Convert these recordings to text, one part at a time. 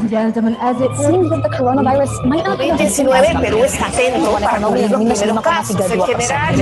Gentlemen, as it seems that the coronavirus might not have COVID-19 Perú está atento para no vivir los primeros casos. El general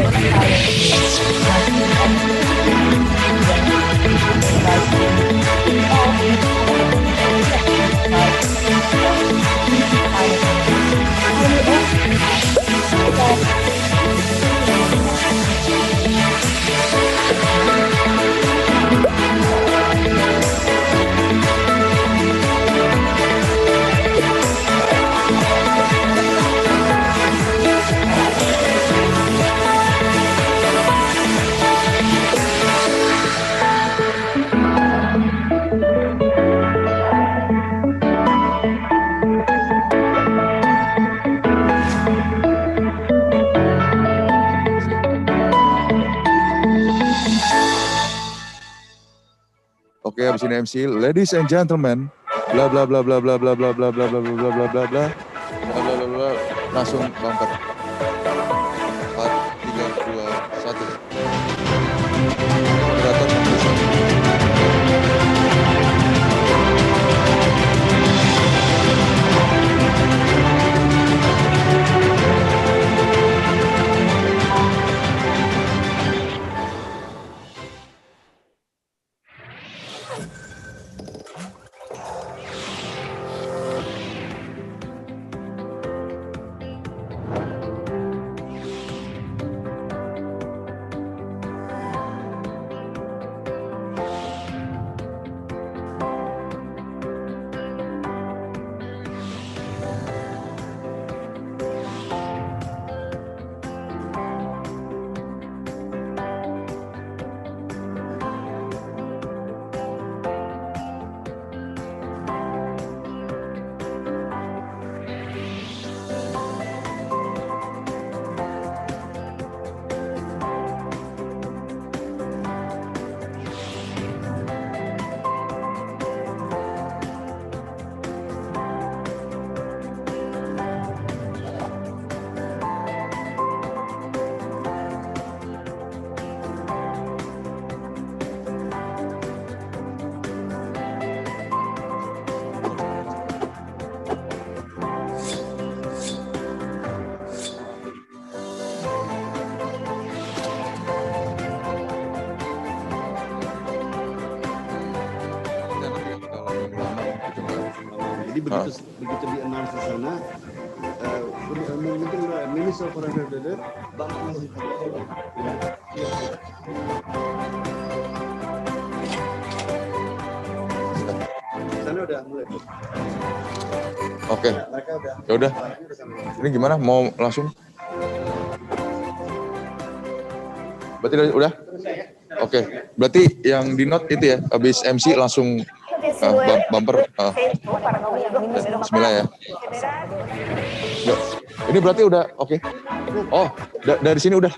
Oke, habis ini MC, ladies and gentlemen, bla bla bla bla bla bla bla bla bla bla bla bla bla bla bla bla, langsung bangkit. 4, 3, 2, 1. Moderator membuka. Jadi begitu di-announce di sana, mungkin Minister Foreign Affairs, Bapak masih sana udah mulai. Oke. Ya udah. Ini gimana? Mau langsung? Berarti udah? Oke. Berarti yang di note itu ya, habis MC langsung bumper. Bismillah ya. Yuk. Ini berarti udah oke. Oh, dari sini udah.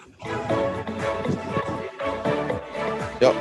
Yuk.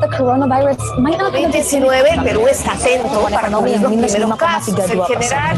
that the coronavirus might not have COVID-19, Perú está atento para cubrir los primeros casos en general.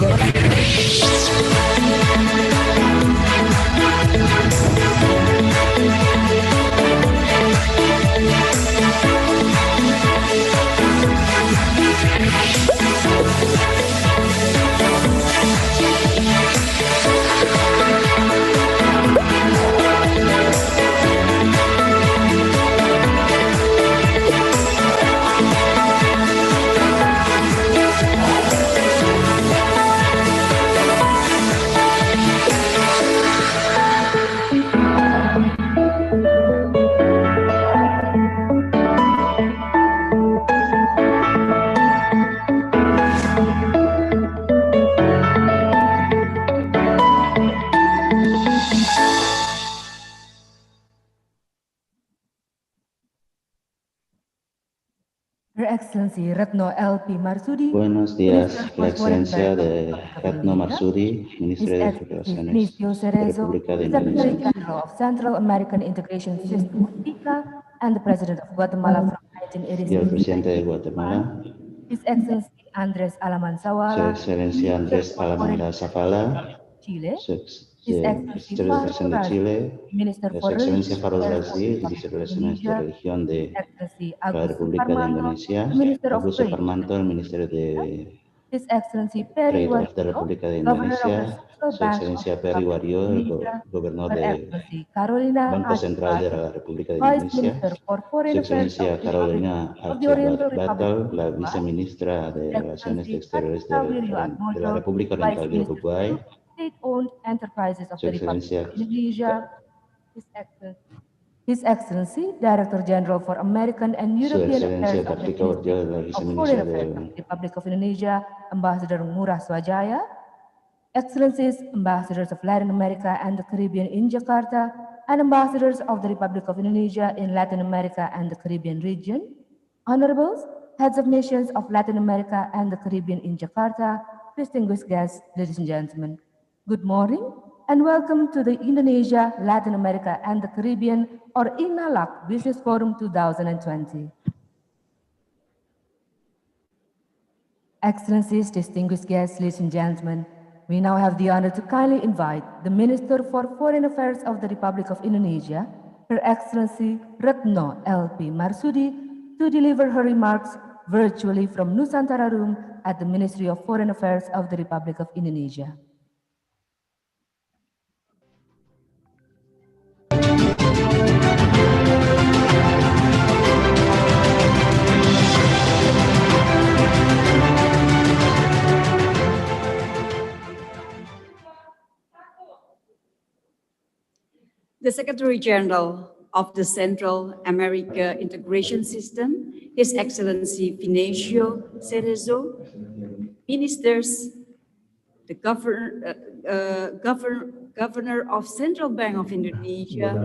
Her Excellency Retno LP Marsudi. Buenos días, la excelencia de Retno Marsudi, ministro de Relaciones de la República de Indonesia. Secretary General of Central American Integration System, ICA, and the President of Guatemala from Y el 1986. presidente de Guatemala, His Excellency Andrés Alamanzawala. Su excelencia Andrés Alamanzawala, Chile. His Excellency Presidente de Chile, Minister Su for excelencia Farouk Religion, Razi, ministro de Relaciones de Religión de Excellency la Agus República de Suparmanto, Indonesia, Minister of Agus Trade. Suparmanto, el Ministerio de His Excellency Perry Trade de la Warjo, República de Governor of the Indonesia, Central Su Bank excelencia of Perry Warjo, el Indonesia, gobernador Her del Excellency Carolina Banco Central de la República de Vice Indonesia, Minister for Foreign Su Affairs excelencia of the Carolina Republic of the Oriental Archibat-Batal, Republic la of Uruguay, viceministra de Relaciones Excellency Exteriores Samuel de la Atmojo, República Vice Oriental de Minister Uruguay, for State-Owned Enterprises of Su the Republic excelencia of Indonesia, His Excellency Director General for American and Su European excelencia Affairs of the Kartika Wirjo, la Ministry of Foreign viceministra Affairs of de the Republic of Indonesia, Ambassador Ngurah Swajaya, Excellencies, Ambassadors of Latin America and the Caribbean in Jakarta, and Ambassadors of the Republic of Indonesia in Latin America and the Caribbean region, Honorables, Heads of Nations of Latin America and the Caribbean in Jakarta, distinguished guests, ladies and gentlemen, good morning and welcome to the Indonesia, Latin America and the Caribbean, or INA-LAC Business Forum 2020. Excellencies, distinguished guests, ladies and gentlemen, we now have the honor to kindly invite the Minister for Foreign Affairs of the Republic of Indonesia, Her Excellency Retno LP Marsudi, to deliver her remarks virtually from Nusantara Room at the Ministry of Foreign Affairs of the Republic of Indonesia. The Secretary General of the Central America Integration System, His Excellency Vinacio Cerezo, Ministers, the Governor of Central Bank of Indonesia,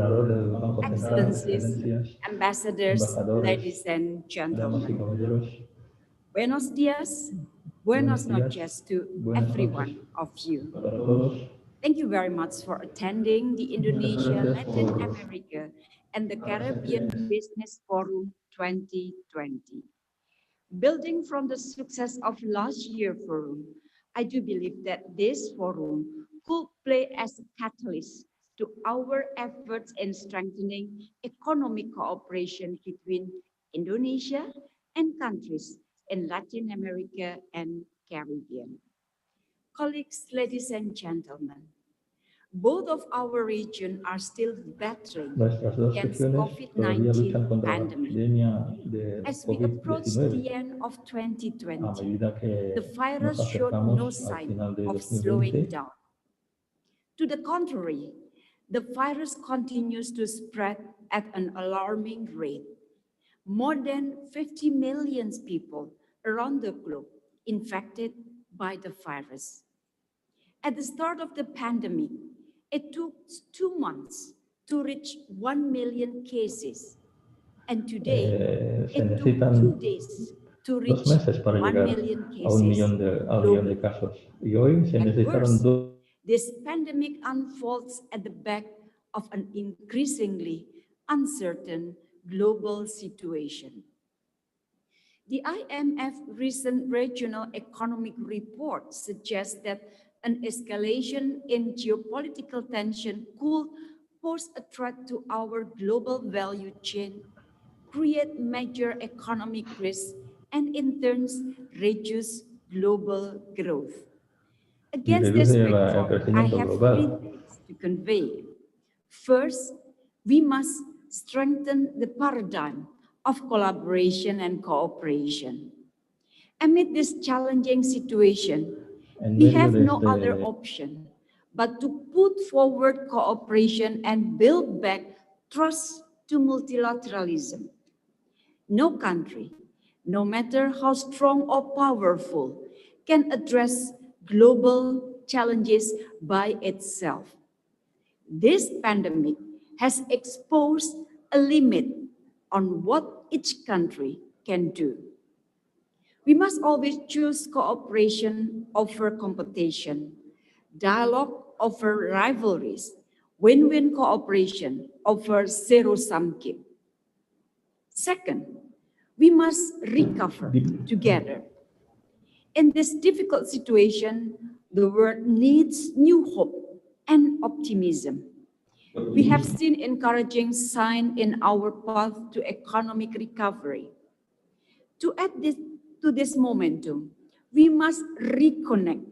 Excellencies, Ambassadors, ladies and gentlemen. Buenos días, buenas noches to every one of you. Thank you very much for attending the Indonesia, Latin America, and the Caribbean Business Forum 2020. Building from the success of last year's forum, I do believe that this forum could play as a catalyst to our efforts in strengthening economic cooperation between Indonesia and countries in Latin America and Caribbean. Colleagues, ladies and gentlemen, both of our region are still battling against COVID-19 pandemic. As we approach the end of 2020, the virus showed no sign of slowing down. To the contrary, the virus continues to spread at an alarming rate. More than 50 million people around the globe infected by the virus. At the start of the pandemic, it took 2 months to reach 1 million cases. And today, it took 2 days to reach 1 million cases globally. At worst, this pandemic unfolds at the back of an increasingly uncertain global situation. The IMF recent regional economic report suggests that an escalation in geopolitical tension could pose a threat to our global value chain, create major economic risks, and in turn reduce global growth. Against this backdrop, I have three things to convey. First, we must strengthen the paradigm of collaboration and cooperation. Amid this challenging situation, we have no other option but to put forward cooperation and build back trust to multilateralism. No country, no matter how strong or powerful, can address global challenges by itself. This pandemic has exposed a limit on what each country can do. We must always choose cooperation over competition, dialogue over rivalries, win-win cooperation over zero-sum game. Second, we must recover together. In this difficult situation, the world needs new hope and optimism. We have seen encouraging signs in our path to economic recovery. To add to this momentum, we must reconnect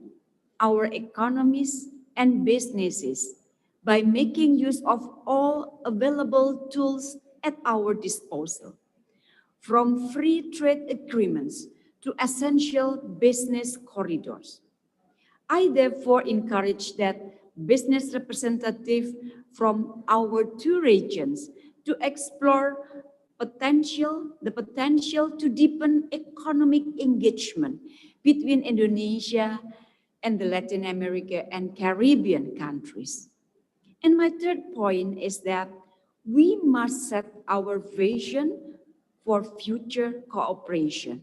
our economies and businesses by making use of all available tools at our disposal, from free trade agreements to essential business corridors. I therefore encourage that business representatives from our two regions to explore the potential to deepen economic engagement between Indonesia and the Latin America and Caribbean countries. And my third point is that we must set our vision for future cooperation.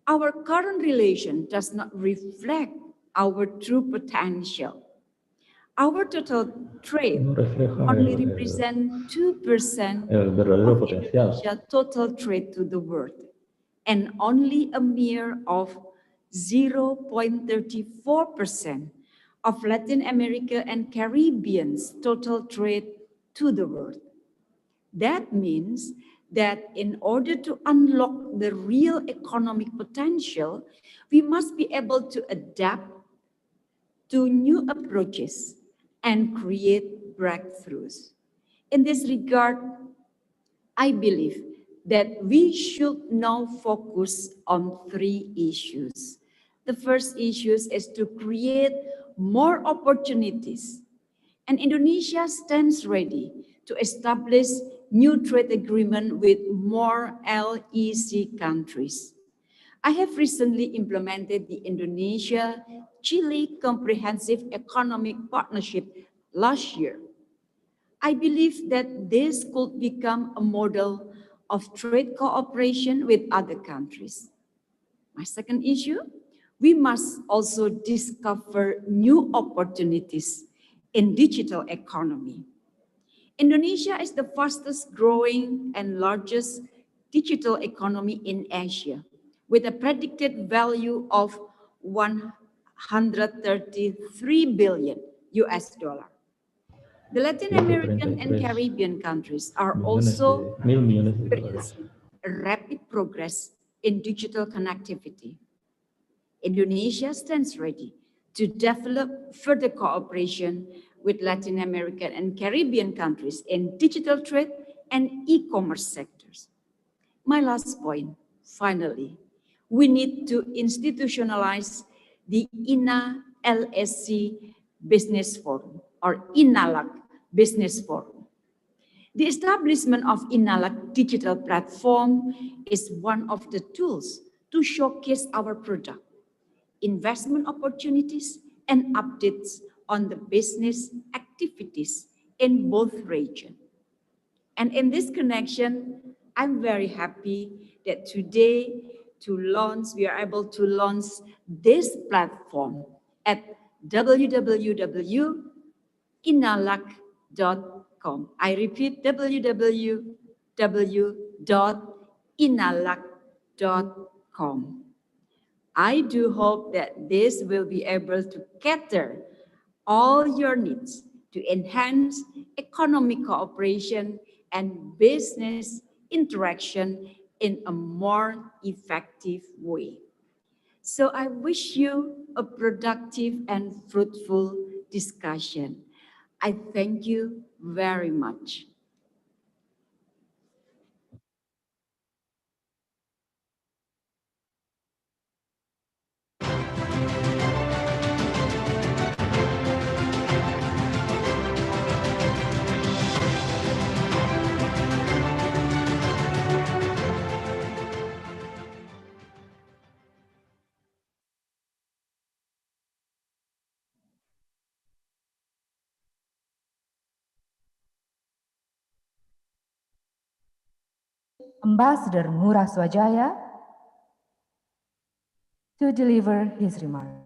Our current relation does not reflect our true potential. Our total trade only represents 2% of Indonesia's total trade to the world, and only a mere of 0.34% of Latin America and Caribbean's total trade to the world. That means that in order to unlock the real economic potential, we must be able to adapt to new approaches and create breakthroughs. In this regard, I believe that we should now focus on three issues. The first issue is to create more opportunities, and Indonesia stands ready to establish new trade agreement with more LEC countries. I have recently implemented the Indonesia-Chile Comprehensive Economic Partnership last year. I believe that this could become a model of trade cooperation with other countries. My second issue, we must also discover new opportunities in digital economy. Indonesia is the fastest growing and largest digital economy in Asia, with a predicted value of $133 billion. The Latin American and Caribbean countries are also experiencing a rapid progress in digital connectivity. Indonesia stands ready to develop further cooperation with Latin American and Caribbean countries in digital trade and e-commerce sectors. My last point, finally, we need to institutionalize the INA-LAC Business Forum, or INA-LAC Business Forum. The establishment of INA-LAC digital platform is one of the tools to showcase our product, investment opportunities, and updates on the business activities in both regions. And in this connection, I'm very happy that today we are able to launch this platform at www.inalac.com. I repeat, www.inalac.com. www.negara-negara.com. I do hope that this will be able to cater all your needs to enhance economic cooperation and business interaction in a more effective way. So I wish you a productive and fruitful discussion. I thank you very much. Ambassador Ngurah Swajaya to deliver his remarks.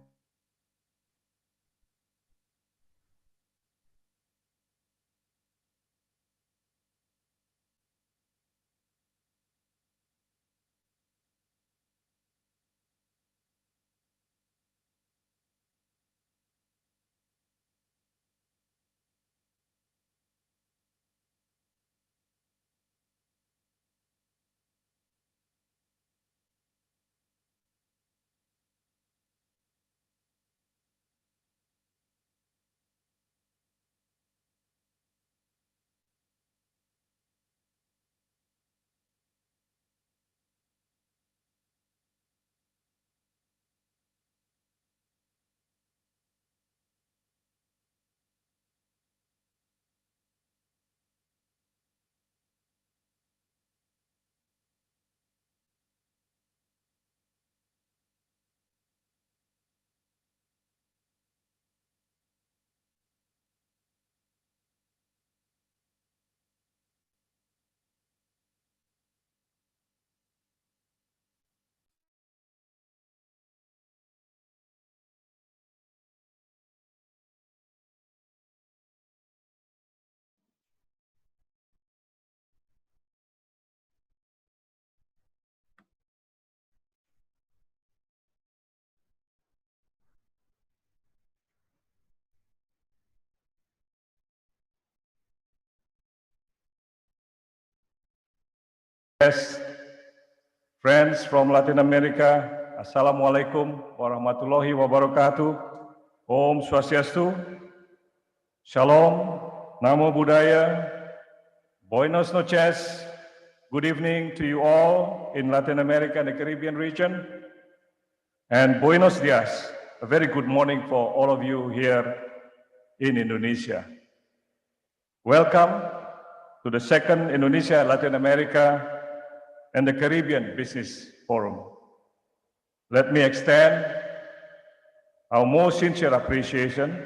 Yes, friends from Latin America, Assalamualaikum warahmatullahi wabarakatuh. Om Swastiastu, Shalom, Namo Buddhaya, Buenos noches, good evening to you all in Latin America and the Caribbean region, and Buenos dias, a very good morning for all of you here in Indonesia. Welcome to the second Indonesia, Latin America, and the Caribbean Business Forum. Let me extend our most sincere appreciation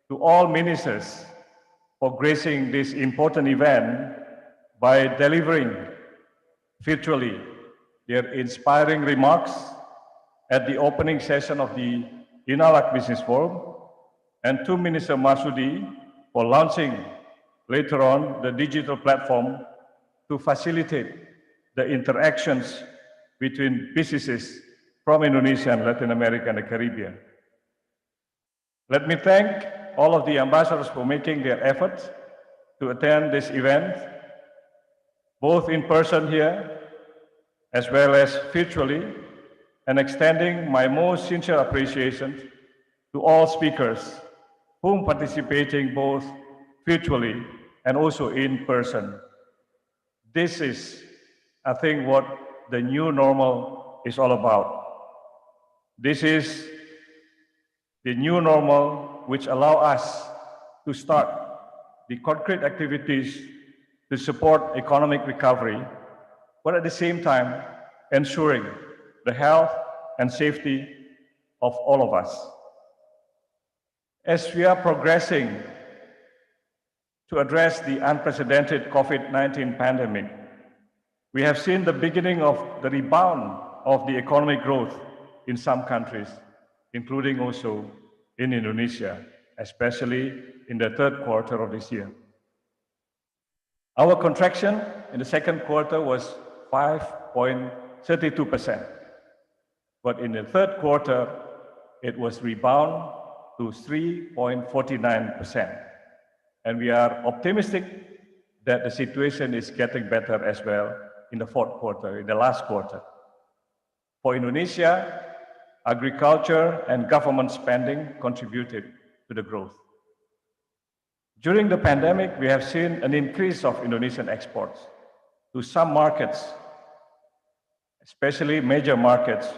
to all ministers for gracing this important event by delivering virtually their inspiring remarks at the opening session of the INA-LAC Business Forum, and to Minister Marsudi for launching later on the digital platform to facilitate the interactions between businesses from Indonesia and Latin America and the Caribbean. Let me thank all of the ambassadors for making their efforts to attend this event, both in person here as well as virtually, and extending my most sincere appreciation to all speakers whom participating both virtually and also in person. This is, I think, what the new normal is all about. This is the new normal which allow us to start the concrete activities to support economic recovery, but at the same time ensuring the health and safety of all of us. As we are progressing to address the unprecedented COVID-19 pandemic, we have seen the beginning of the rebound of the economic growth in some countries, including also in Indonesia, especially in the third quarter of this year. Our contraction in the second quarter was 5.6%, 32%. But in the third quarter, it was rebound to 3.49%. And we are optimistic that the situation is getting better as well in the fourth quarter, in the last quarter. For Indonesia, agriculture and government spending contributed to the growth. During the pandemic, we have seen an increase of Indonesian exports to some markets, especially major markets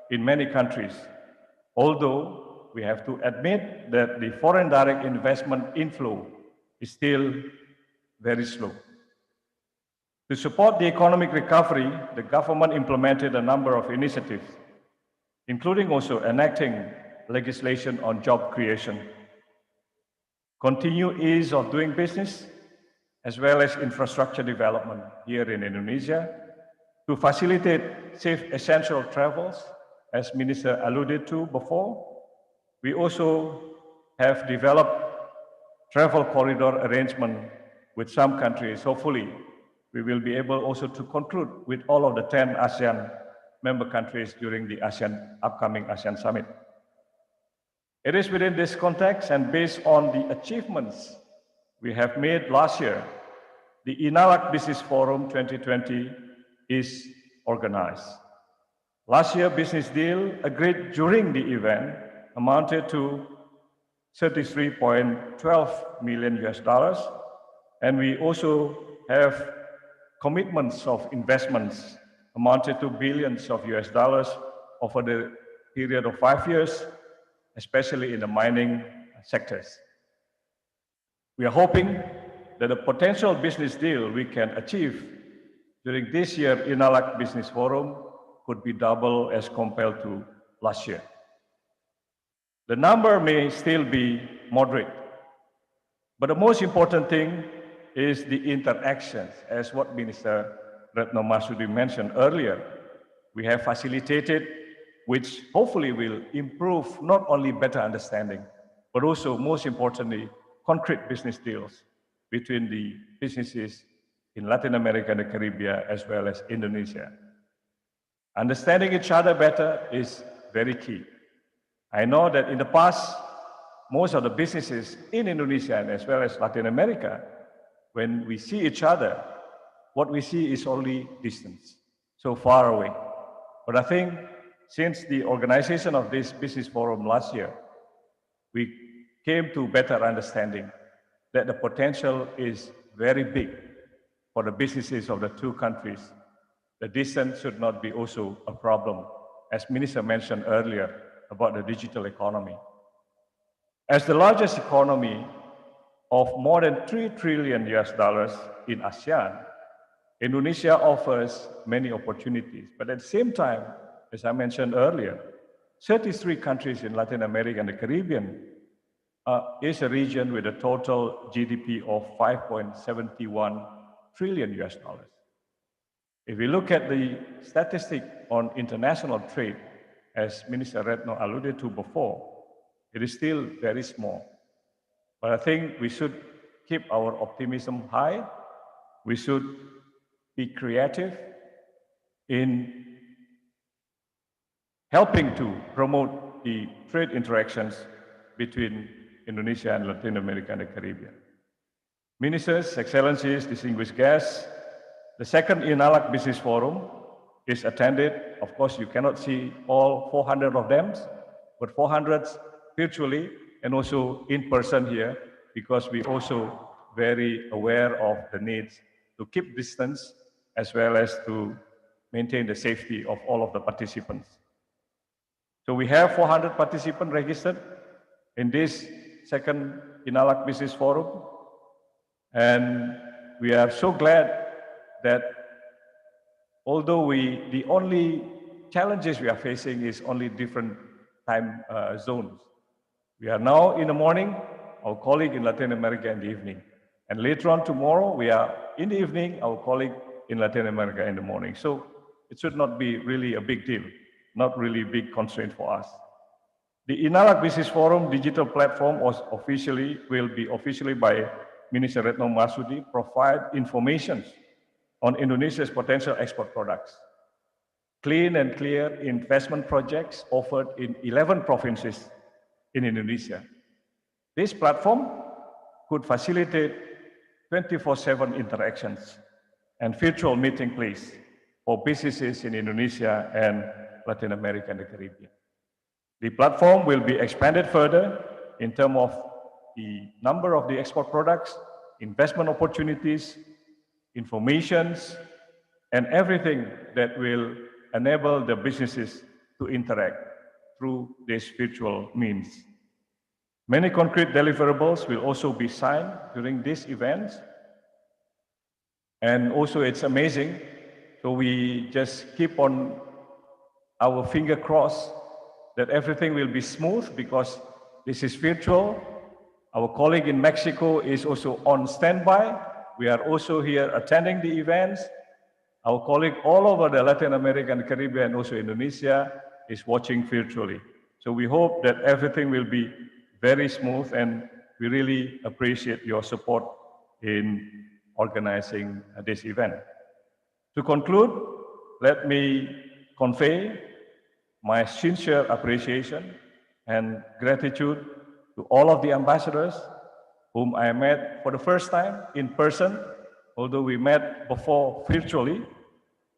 in many countries. Although we have to admit that the foreign direct investment inflow is still very slow. To support the economic recovery, the government implemented a number of initiatives, including also enacting legislation on job creation, continued ease of doing business, as well as infrastructure development here in Indonesia to facilitate safe essential travels, as Minister alluded to before. We also have developed travel corridor arrangement with some countries. Hopefully, we will be able also to conclude with all of the 10 ASEAN member countries during the upcoming ASEAN Summit. It is within this context and based on the achievements we have made last year, the INA-LAC Business Forum 2020 is organized. Last year, business deal agreed during the event amounted to $33.12 million, and we also have commitments of investments amounted to billions of US dollars over the period of 5 years, especially in the mining sectors. We are hoping that the potential business deal we can achieve during this year INA-LAC Business Forum could be double as compared to last year. The number may still be moderate, but the most important thing is the interactions, as what Minister Retno Marsudi mentioned earlier. We have facilitated, which hopefully will improve not only better understanding, but also most importantly, concrete business deals between the businesses in Latin America and the Caribbean, as well as Indonesia. Understanding each other better is very key. I know that in the past, most of the businesses in Indonesia and as well as Latin America, when we see each other, what we see is only distance, so far away. But I think since the organization of this business forum last year, we came to better understanding that the potential is very big for the businesses of the two countries. The distance should not be also a problem, as Minister mentioned earlier about the digital economy. As the largest economy of more than $3 trillion in ASEAN, Indonesia offers many opportunities. But at the same time, as I mentioned earlier, 33 countries in Latin America and the Caribbean is a region with a total GDP of $5.71 trillion. If we look at the statistic on international trade, as Minister Retno alluded to before, it is still very small. But I think we should keep our optimism high. We should be creative in helping to promote the trade interactions between Indonesia and Latin America and the Caribbean. Ministers, Excellencies, distinguished guests, the second INA-LAC Business Forum is attended. Of course, you cannot see all 400 of them, but 400 virtually and also in person here, because we also very aware of the needs to keep distance as well as to maintain the safety of all of the participants. So we have 400 participants registered in this second INA-LAC Business Forum, and we are so glad that although the only challenges we are facing is only different time zones. We are now in the morning, our colleague in Latin America in the evening. And later on tomorrow, we are in the evening, our colleague in Latin America in the morning. So it should not be really a big deal, not really a big constraint for us. The INA-LAC Business Forum digital platform will be officially by Minister Retno Marsudi provide information on Indonesia's potential export products. clean and clear investment projects offered in 11 provinces in Indonesia. This platform could facilitate 24/7 interactions and virtual meeting place for businesses in Indonesia and Latin America and the Caribbean. The platform will be expanded further in terms of the number of the export products, investment opportunities, informations, and everything that will enable the businesses to interact through this virtual means. Many concrete deliverables will also be signed during these events. And also it's amazing, so we just keep on our finger crossed that everything will be smooth because this is virtual. Our colleague in Mexico is also on standby. We are also here attending the events. Our colleague all over the Latin America and Caribbean, also Indonesia, is watching virtually. So we hope that everything will be very smooth, and we really appreciate your support in organizing this event. To conclude, let me convey my sincere appreciation and gratitude to all of the ambassadors whom I met for the first time in person, although we met before virtually.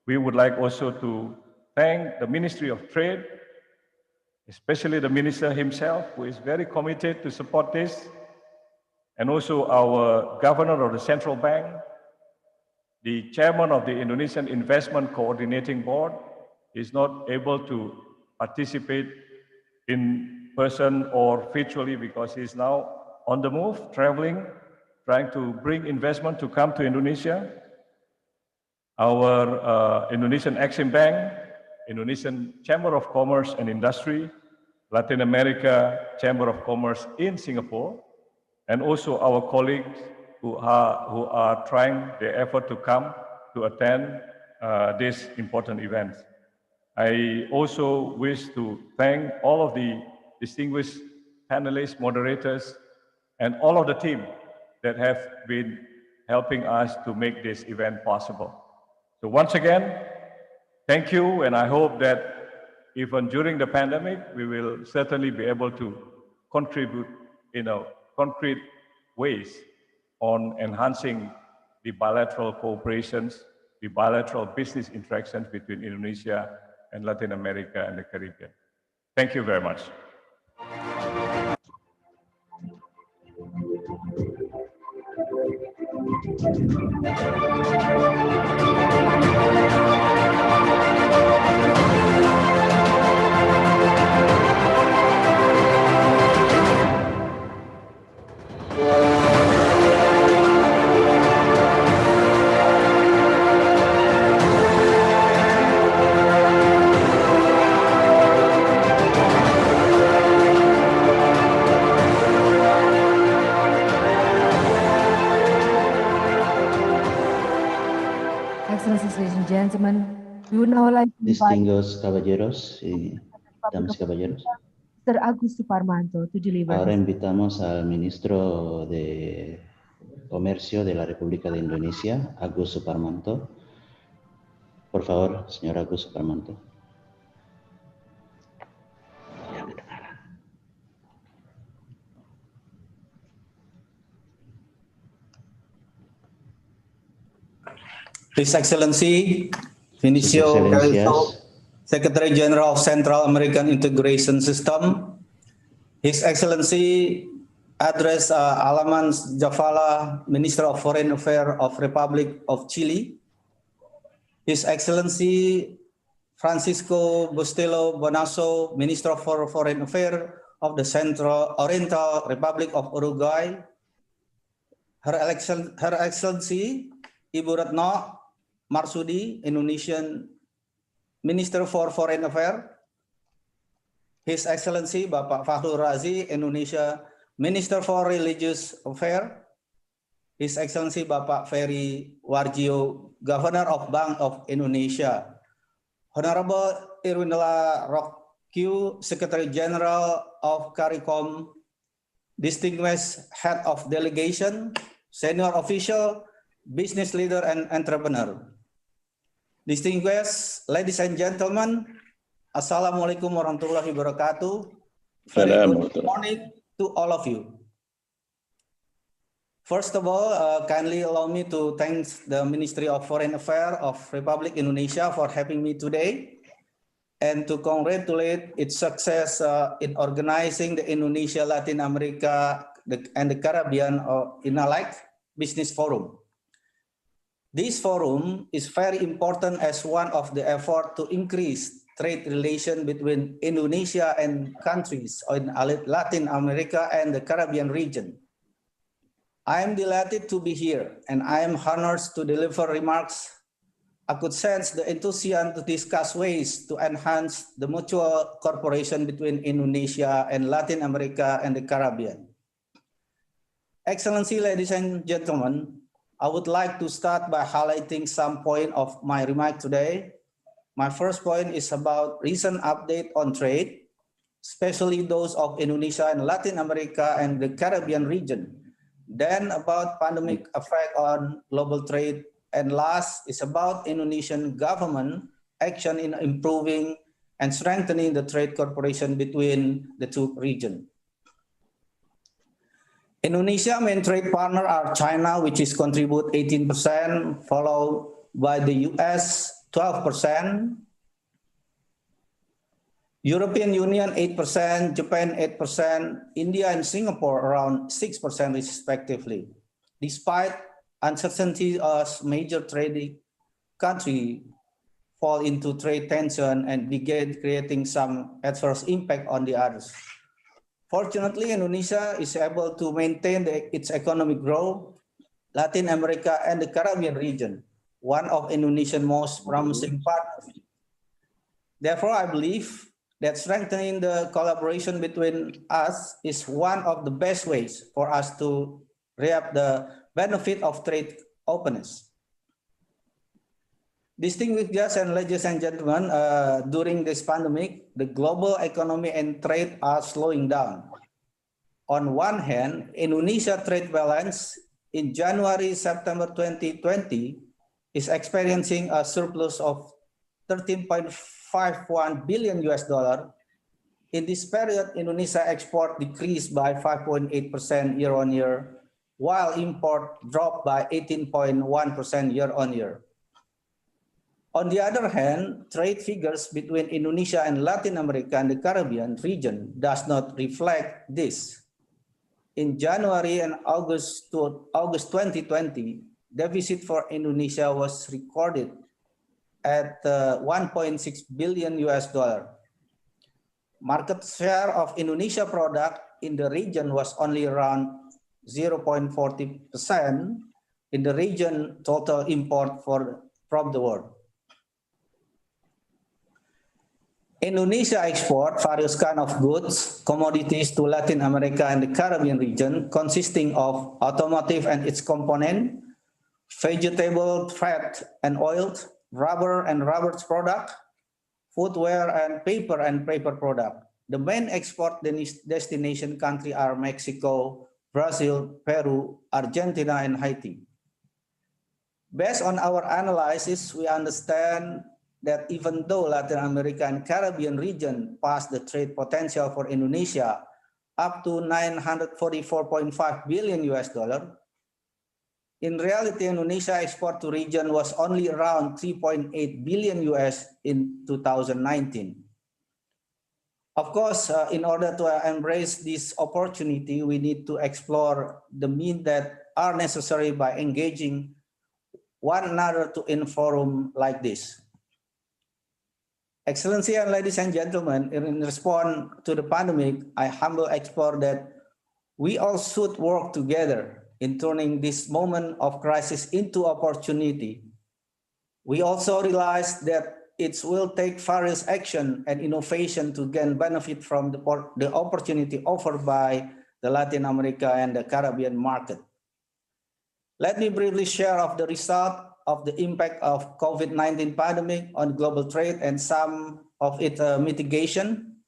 We would like also to thank the Ministry of Trade, especially the Minister himself, who is very committed to support this, and also our Governor of the Central Bank, the Chairman of the Indonesian Investment Coordinating Board is not able to participate in person or virtually because he's now on the move, traveling, trying to bring investment to come to Indonesia. Our Indonesian Exim Bank, Indonesian Chamber of Commerce and Industry, Latin America Chamber of Commerce in Singapore, and also our colleagues who are trying their effort to come to attend this important event. I also wish to thank all of the distinguished panelists, moderators, and all of the team that have been helping us to make this event possible. So once again, thank you, and I hope that even during the pandemic, we will certainly be able to contribute in concrete ways on enhancing the bilateral cooperations, the bilateral business interactions between Indonesia and Latin America and the Caribbean. Thank you very much. Excellencies, ladies and gentlemen, we would now like to invite Distinguished caballeros y damas y caballeros. Mr. Agus Suparmanto to deliver. Ahora invitamos al ministro de Comercio de la República de Indonesia, Agus Suparmanto. Por favor, señor Agus Suparmanto. His Excellency, Vinicio Calvo, Secretary General of Central American Integration System, His Excellency Andres Alaman Javala, Minister of Foreign Affairs of Republic of Chile, His Excellency Francisco Bustelo Bonasso, Minister of Foreign Affairs of the Central Oriental Republic of Uruguay, Her Excellency Ibu Retno Marsudi, Indonesian Minister for Foreign Affairs, His Excellency Bapak Fakhrul Razi, Indonesia Minister for Religious Affairs, His Excellency Bapak Ferry Warjio, Governor of Bank of Indonesia, Honorable Irwindela Rockyu, Secretary General of CARICOM, distinguished head of delegation, senior official, business leader, and entrepreneur. Distinguished ladies and gentlemen, Assalamualaikum warahmatullahi wabarakatuh. Very good morning to all of you. First of all, kindly allow me to thank the Ministry of Foreign Affairs of Republic Indonesia for having me today, and to congratulate its success in organizing the Indonesia, Latin America, and the Caribbean INA-LAC Business Forum. This forum is very important as one of the efforts to increase trade relations between Indonesia and countries in Latin America and the Caribbean region. I am delighted to be here, and I am honored to deliver remarks. I could sense the enthusiasm to discuss ways to enhance the mutual cooperation between Indonesia and Latin America and the Caribbean. Excellency, ladies and gentlemen, I would like to start by highlighting some points of my remark today. My first point is about recent update on trade, especially those of Indonesia and Latin America and the Caribbean region. Then about pandemic effect on global trade. And last is about Indonesian government action in improving and strengthening the trade cooperation between the two regions. Indonesia main trade partner are China, which is contribute 18%, followed by the US 12%, European Union 8%, Japan 8%, India and Singapore around 6% respectively. Despite uncertainty as major trading countries fall into trade tension and begin creating some adverse impact on the others. Fortunately, Indonesia is able to maintain its economic growth. Latin America and the Caribbean region, one of Indonesia's most promising partners. Therefore, I believe that strengthening the collaboration between us is one of the best ways for us to reap the benefit of trade openness. Distinguished guests and ladies and gentlemen, during this pandemic, the global economy and trade are slowing down. On one hand, Indonesia trade balance in January-September 2020 is experiencing a surplus of 13.51 billion US dollar. In this period, Indonesia export decreased by 5.8% year-on-year, while import dropped by 18.1% year-on-year. On the other hand, trade figures between Indonesia and Latin America and the Caribbean region does not reflect this. In January and August 2020, deficit for Indonesia was recorded at 1.6 billion US dollar. Market share of Indonesia product in the region was only around 0.40% in the region total import from the world. Indonesia export various kind of goods, commodities to Latin America and the Caribbean region, consisting of automotive and its component, vegetable, fat and oil, rubber and rubber product, footwear and paper product. The main export destination country are Mexico, Brazil, Peru, Argentina, and Haiti. Based on our analysis, we understand that even though Latin America and Caribbean region pass the trade potential for Indonesia up to 944.5 billion US dollar, in reality, Indonesia export to region was only around 3.8 billion US in 2019. Of course, in order to embrace this opportunity, we need to explore the means that are necessary by engaging one another to in forum like this. Excellency and ladies and gentlemen, in response to the pandemic, I humbly explore that we all should work together in turning this moment of crisis into opportunity. We also realize that it will take various action and innovation to gain benefit from the opportunity offered by the Latin America and the Caribbean market. Let me briefly share of the result of the impact of COVID-19 pandemic on global trade and some of its mitigation.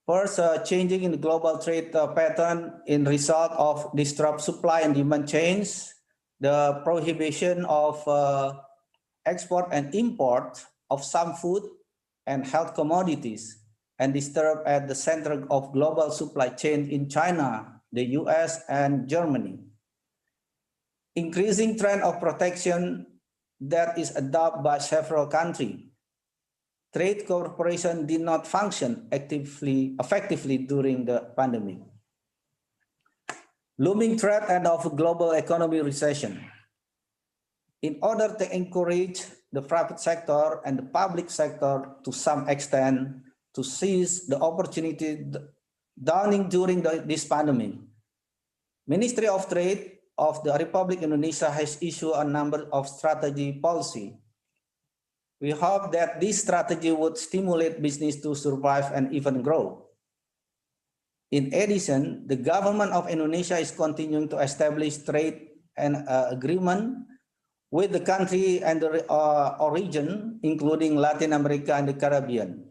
First, changing in the global trade pattern in result of disrupt supply and demand chains, the prohibition of export and import of some food and health commodities, and disturbed at the center of global supply chain in China, the US, and Germany. Increasing trend of protection that is adopted by several countries. Trade cooperation did not function effectively during the pandemic. Looming threat and of global economy recession. In order to encourage the private sector and the public sector to some extent to seize the opportunity dawning during this pandemic, Ministry of Trade of the Republic Indonesia has issued a number of strategy policy. We hope that this strategy would stimulate business to survive and even grow. In addition, the government of Indonesia is continuing to establish trade and agreement with the country and the origin, including Latin America and the Caribbean.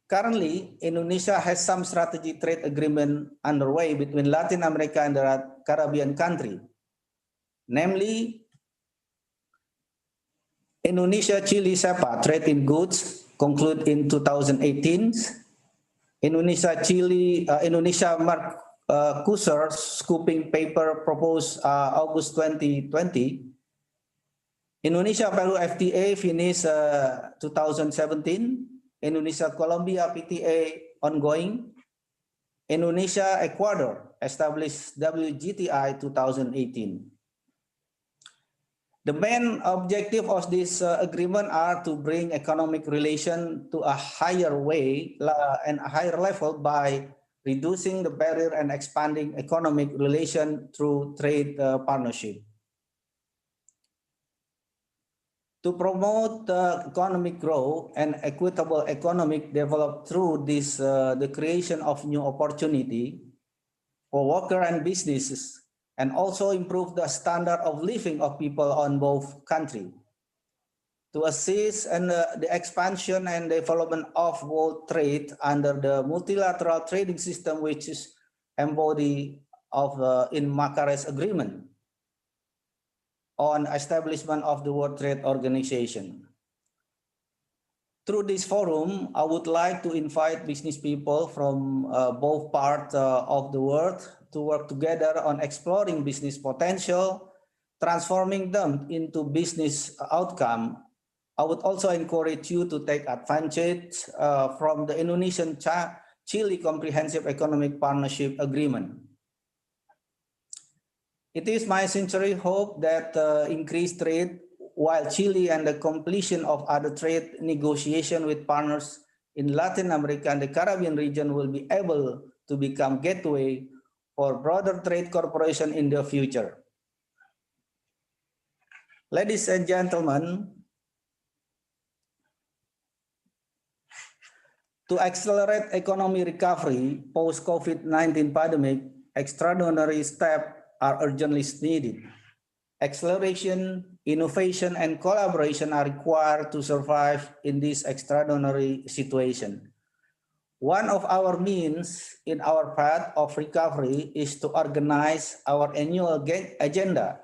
Currently, Indonesia has some strategic trade agreement underway between Latin America and the Caribbean country, namely Indonesia-Chile SEPA trade in goods concluded in 2018, Indonesia-Mercosur scooping paper proposed August 2020, Indonesia-Peru FTA finished 2017, Indonesia-Colombia PTA ongoing, Indonesia-Ecuador established WGTI 2018. The main objective of this agreement are to bring economic relation to a higher way and a higher level by reducing the barrier and expanding economic relation through trade partnership. To promote economic growth and equitable economic development through this, the creation of new opportunity for workers and businesses, and also improve the standard of living of people on both countries. To assist in the expansion and development of world trade under the multilateral trading system, which is embodied in Marrakesh Agreement on establishment of the World Trade Organization. Through this forum, I would like to invite business people from both parts of the world to work together on exploring business potential, transforming them into business outcome. I would also encourage you to take advantage from the Indonesian-Chile Comprehensive Economic Partnership Agreement. It is my sincere hope that increased trade while Chile and the completion of other trade negotiation with partners in Latin America and the Caribbean region will be able to become gateway for broader trade cooperation in the future. Ladies and gentlemen, to accelerate economic recovery post-COVID-19 pandemic, extraordinary steps are urgently needed. Acceleration, innovation, and collaboration are required to survive in this extraordinary situation. One of our means in our path of recovery is to organize our annual agenda,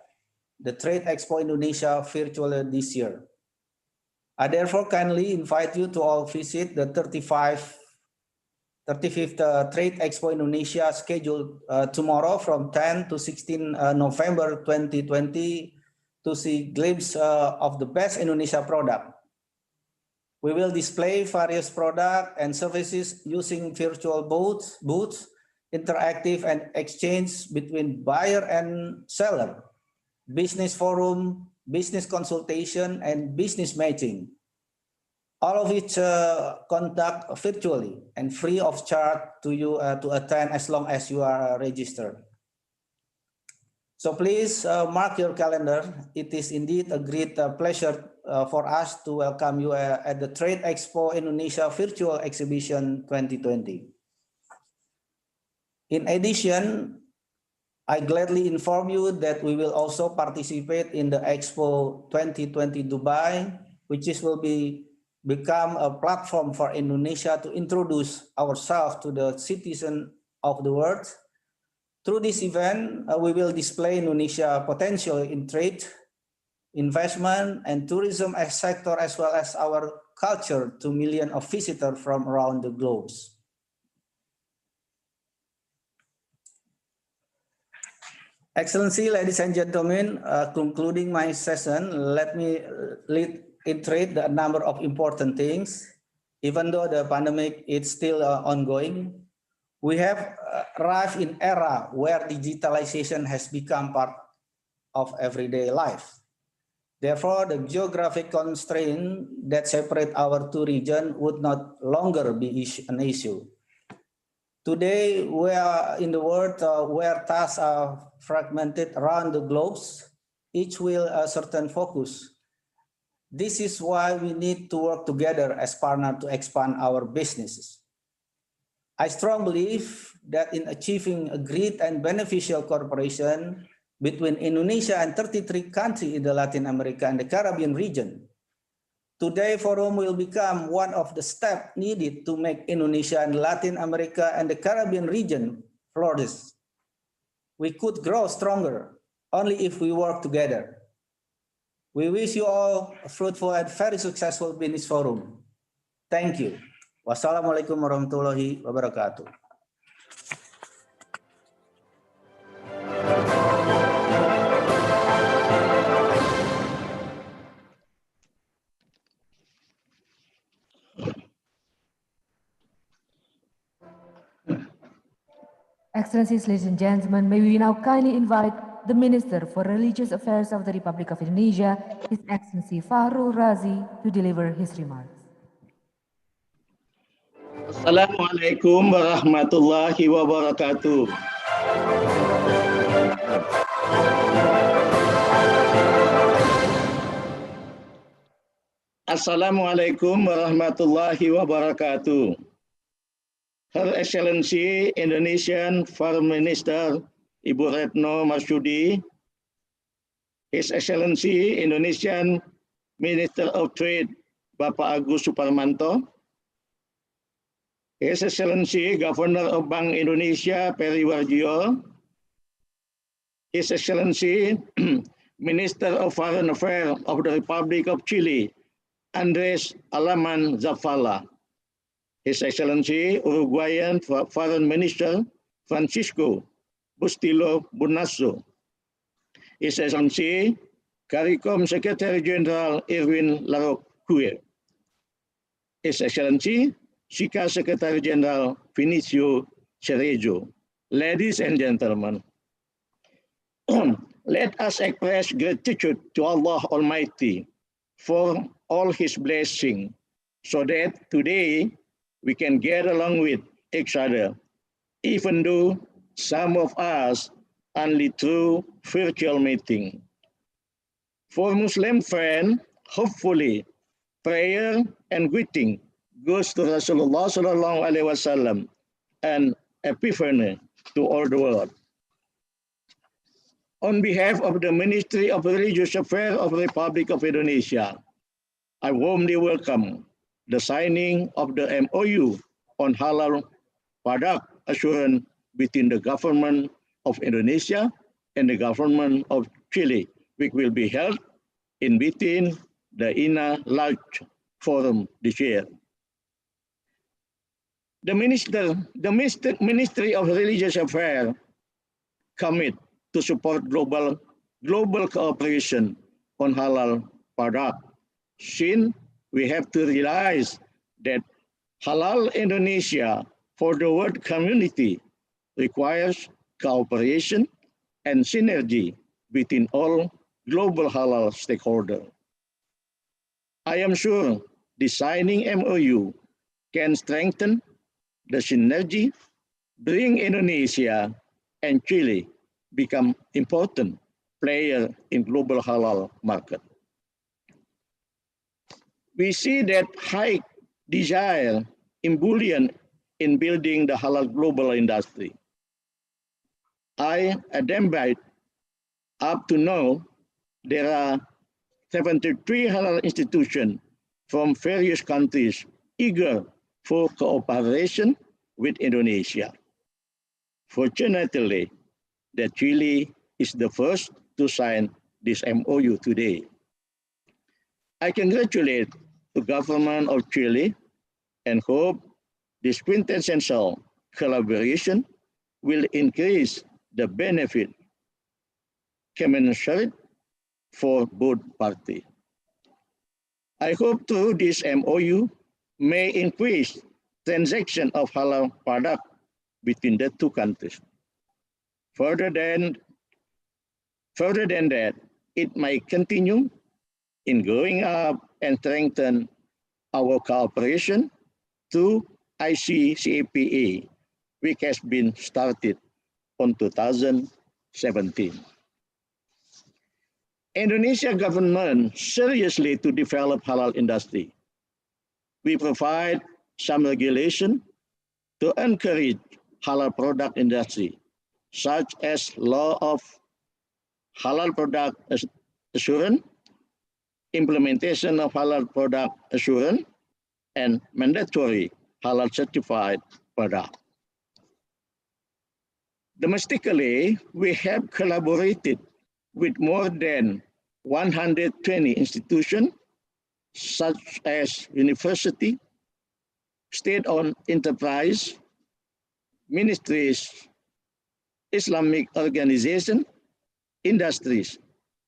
the Trade Expo Indonesia, virtually this year. I therefore kindly invite you to all visit the 35th Trade Expo Indonesia scheduled tomorrow from 10 to 16 November 2020 to see a glimpse of the best Indonesia product. We will display various products and services using virtual booths, interactive and exchange between buyer and seller, business forum, business consultation, and business matching. All of which conduct virtually and free of charge to you to attend as long as you are registered. So please mark your calendar. It is indeed a great pleasure for us to welcome you at the Trade Expo Indonesia Virtual Exhibition 2020. In addition, I gladly inform you that we will also participate in the Expo 2020 Dubai, which will become a platform for Indonesia to introduce ourselves to the citizens of the world. Through this event, we will display Indonesia potential in trade, investment, and tourism sector, as well as our culture to millions of visitors from around the globe. Excellency, ladies and gentlemen, concluding my session, let me reiterate the number of important things. Even though the pandemic is still ongoing, we have arrived in an era where digitalization has become part of everyday life. Therefore, the geographic constraint that separate our two regions would not longer be an issue. Today, we are in the world where tasks are fragmented around the globe, each with a certain focus. This is why we need to work together as partners to expand our businesses. I strongly believe that in achieving a great and beneficial cooperation between Indonesia and 33 countries in the Latin America and the Caribbean region, today's forum will become one of the steps needed to make Indonesia and Latin America and the Caribbean region flourish. We could grow stronger only if we work together. We wish you all a fruitful and very successful business forum. Thank you. Wassalamualaikum warahmatullahi wabarakatuh. Excellencies, ladies and gentlemen, may we now kindly invite the Minister for Religious Affairs of the Republic of Indonesia, His Excellency Fahrul Razi, to deliver his remarks. Assalamualaikum warahmatullahi wabarakatuh. Assalamualaikum warahmatullahi wabarakatuh. Her Excellency Indonesian Foreign Minister Ibu Retno Marsudi, His Excellency Indonesian Minister of Trade Bapak Agus Suparmanto, His Excellency Governor of Bank Indonesia Peri Warjio, His Excellency Minister of Foreign Affairs of the Republic of Chile, Andres Alaman Zafala, His Excellency Uruguayan Foreign Minister Francisco Bustillo Bunasso, His Excellency CARICOM Secretary General Irwin Larocque, His Excellency SICA Secretary General Vinicio Cerejo. Ladies and gentlemen, let us express gratitude to Allah Almighty for all His blessings, so that today we can get along with each other, even though some of us only through virtual meeting. For Muslim friends, hopefully, prayer and greeting goes to Rasulullah Sallallahu Alaihi Wasallam and epiphany to all the world. On behalf of the Ministry of Religious Affairs of the Republic of Indonesia, I warmly welcome the signing of the MOU on halal product assurance between the government of Indonesia and the government of Chile, which will be held in between the INA-LAC forum this year. The Ministry of Religious Affairs commit to support global cooperation on halal product, since we have to realize that halal Indonesia for the world community requires cooperation and synergy between all global halal stakeholders. I am sure the signing MOU can strengthen the synergy, bring Indonesia and Chile become important players in global halal market. We see that high desire ebullient in building the halal global industry. I identified up to now, there are 73 halal institutions from various countries eager for cooperation with Indonesia. Fortunately, that Chile is the first to sign this MOU today. I congratulate the government of Chile and hope this quintessential collaboration will increase the benefit commensurate for both parties. I hope through this MOU may increase transaction of halal product between the two countries. Further than that, it might continue in growing up and strengthen our cooperation through ICCPA, which has been started on 2017. Indonesia government seriously to develop halal industry. We provide some regulation to encourage halal product industry, such as law of halal product assurance, implementation of halal product assurance, and mandatory halal certified product. Domestically, we have collaborated with more than 120 institutions, such as university, state-owned enterprise, ministries, Islamic organization, industries,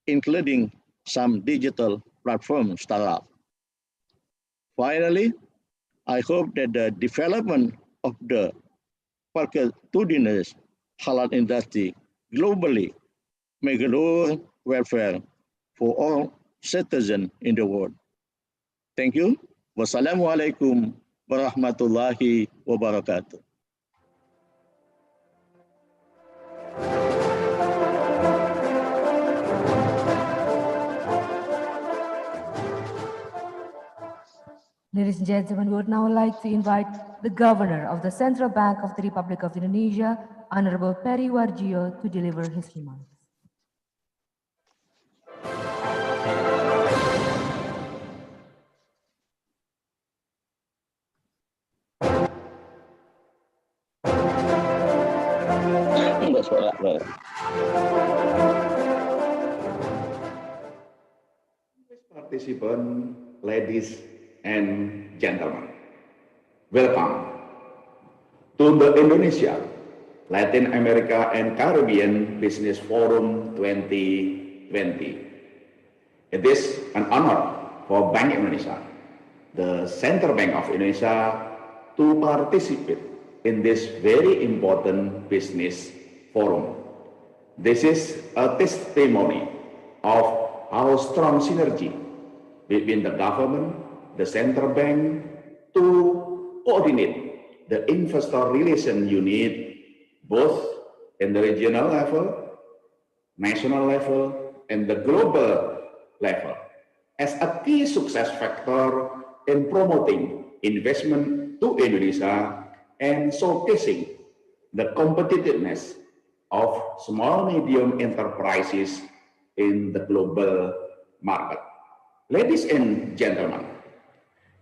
including some digital platform startup. Finally, I hope that the development of the multitudinous halal industry globally may grow welfare for all citizens in the world. Thank you. Wassalamualaikum warahmatullahi wabarakatuh. Ladies and gentlemen, we would now like to invite the Governor of the Central Bank of the Republic of Indonesia, Honorable Peri Warjio, to deliver his remarks. Participants, ladies and gentlemen, welcome to the Indonesia, Latin America and Caribbean Business Forum 2020. It is an honor for Bank Indonesia, the Central Bank of Indonesia, to participate in this very important business forum. This is a testimony of our strong synergy between the government, the central bank, to coordinate the investor relation unit both in the regional level, national level, and the global level as a key success factor in promoting investment to Indonesia and showcasing the competitiveness of small medium enterprises in the global market. Ladies and gentlemen,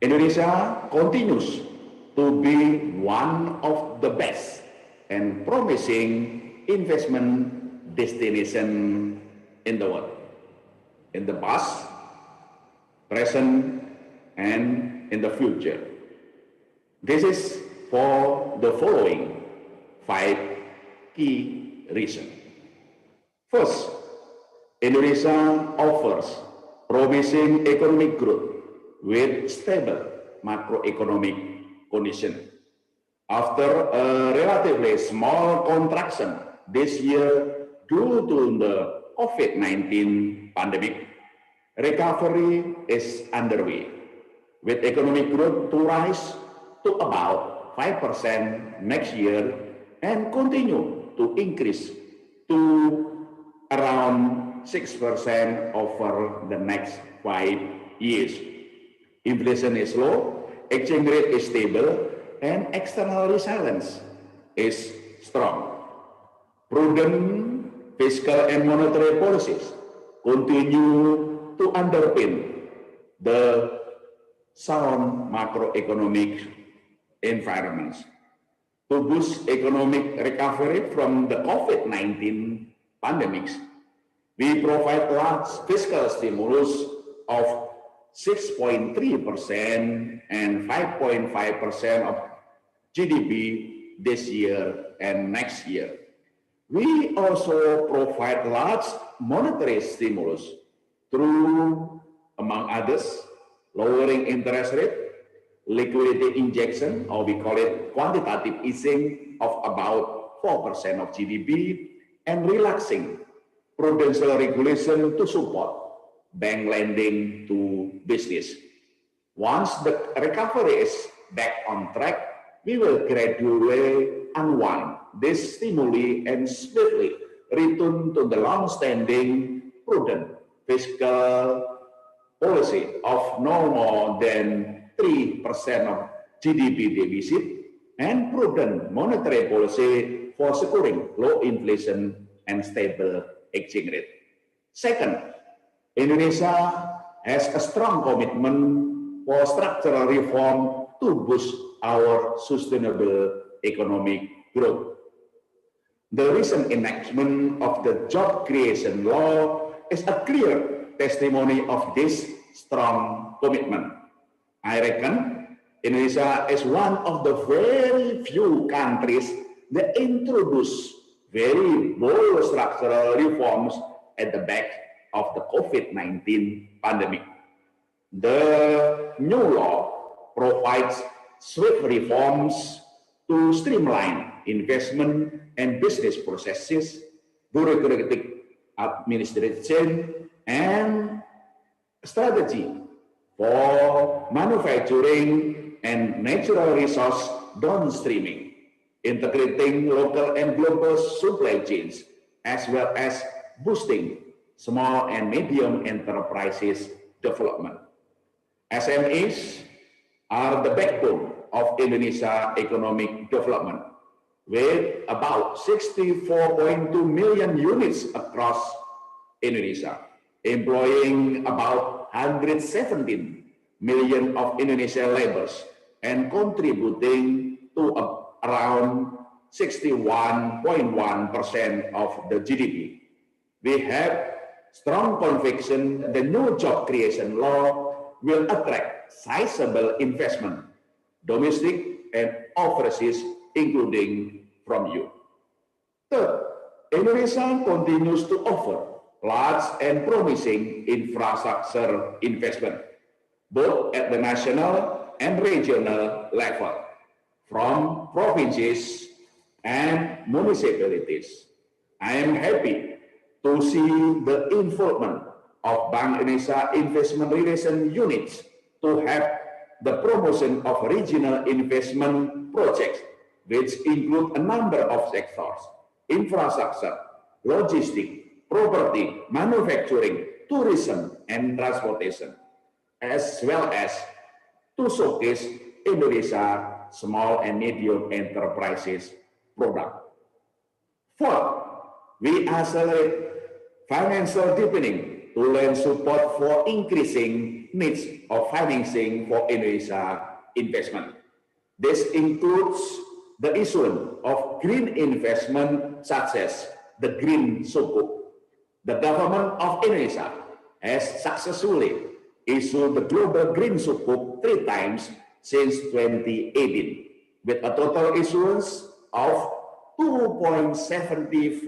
Indonesia continues to be one of the best and promising investment destination in the world, in the past, present, and in the future. This is for the following 5 key reasons. First, Indonesia offers promising economic growth with stable macroeconomic condition. After a relatively small contraction this year due to the COVID-19 pandemic, recovery is underway, with economic growth to rise to about 5% next year and continue to increase to around 6% over the next 5 years. Inflation is low, exchange rate is stable, and external resilience is strong. Prudent fiscal and monetary policies continue to underpin the sound macroeconomic environments. To boost economic recovery from the COVID-19 pandemics, we provide large fiscal stimulus of 6.3% and 5.5% of GDP this year and next year. We also provide large monetary stimulus through, among others, lowering interest rate, liquidity injection, or we call it quantitative easing of about 4% of GDP, and relaxing prudential regulation to support bank lending to business. Once the recovery is back on track, we will gradually unwind this stimuli and swiftly return to the long-standing prudent fiscal policy of no more than 3% of GDP deficit and prudent monetary policy for securing low inflation and stable exchange rate. Second, Indonesia has a strong commitment for structural reform to boost our sustainable economic growth. The recent enactment of the job creation law is a clear testimony of this strong commitment. I reckon Indonesia is one of the very few countries that introduce very bold structural reforms at the back of the COVID-19 pandemic. The new law provides swift reforms to streamline investment and business processes, bureaucratic administration, and strategy for manufacturing and natural resource downstreaming, integrating local and global supply chains, as well as boosting small and medium enterprises development. SMEs are the backbone of Indonesia economic development, with about 64.2 million units across Indonesia, employing about 117 million of Indonesian laborers and contributing to around 61.1% of the GDP. We have strong conviction the new job creation law will attract sizable investment, domestic and overseas, including from you. Third, Indonesia continues to offer large and promising infrastructure investment, both at the national and regional level, from provinces and municipalities. I am happy to see the involvement of Bank Indonesia Investment Relation Units to have the promotion of regional investment projects, which include a number of sectors: infrastructure, logistics, property, manufacturing, tourism, and transportation, as well as to showcase Indonesia small and medium enterprises product. Fourth, we accelerate financial deepening to lend support for increasing needs of financing for Indonesia investment. This includes the issuance of green investment such as the Green Sukuk. The government of Indonesia has successfully issued the global Green Sukuk 3 times since 2018, with a total issuance of $2.75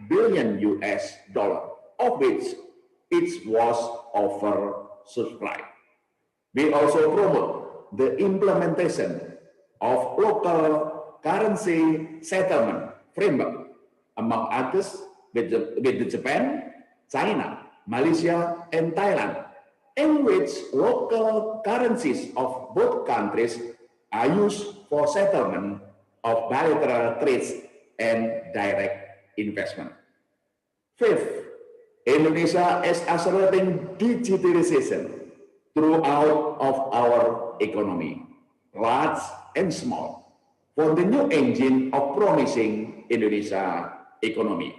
billion, of which it was oversubscribed. We also promote the implementation of local currency settlement framework, among others, with Japan, China, Malaysia, and Thailand, in which local currencies of both countries are used for settlement of bilateral trades and direct investment. Fifth, Indonesia is accelerating digitalization throughout of our economy, large and small, for the new engine of promising Indonesia economy.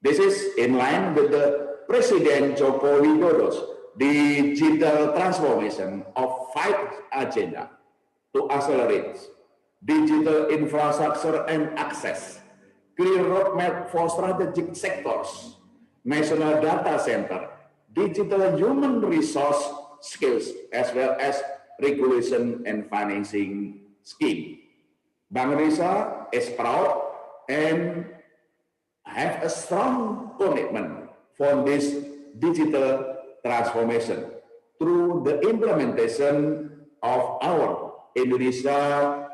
This is in line with the Presiden Joko Widodo's digital transformation of 5 agenda to accelerate digital infrastructure and access, clear roadmap for strategic sectors, national data center, digital human resource skills as well as regulation and financing scheme. Bank Indonesia is proud and have a strong commitment for this digital transformation through the implementation of our Indonesia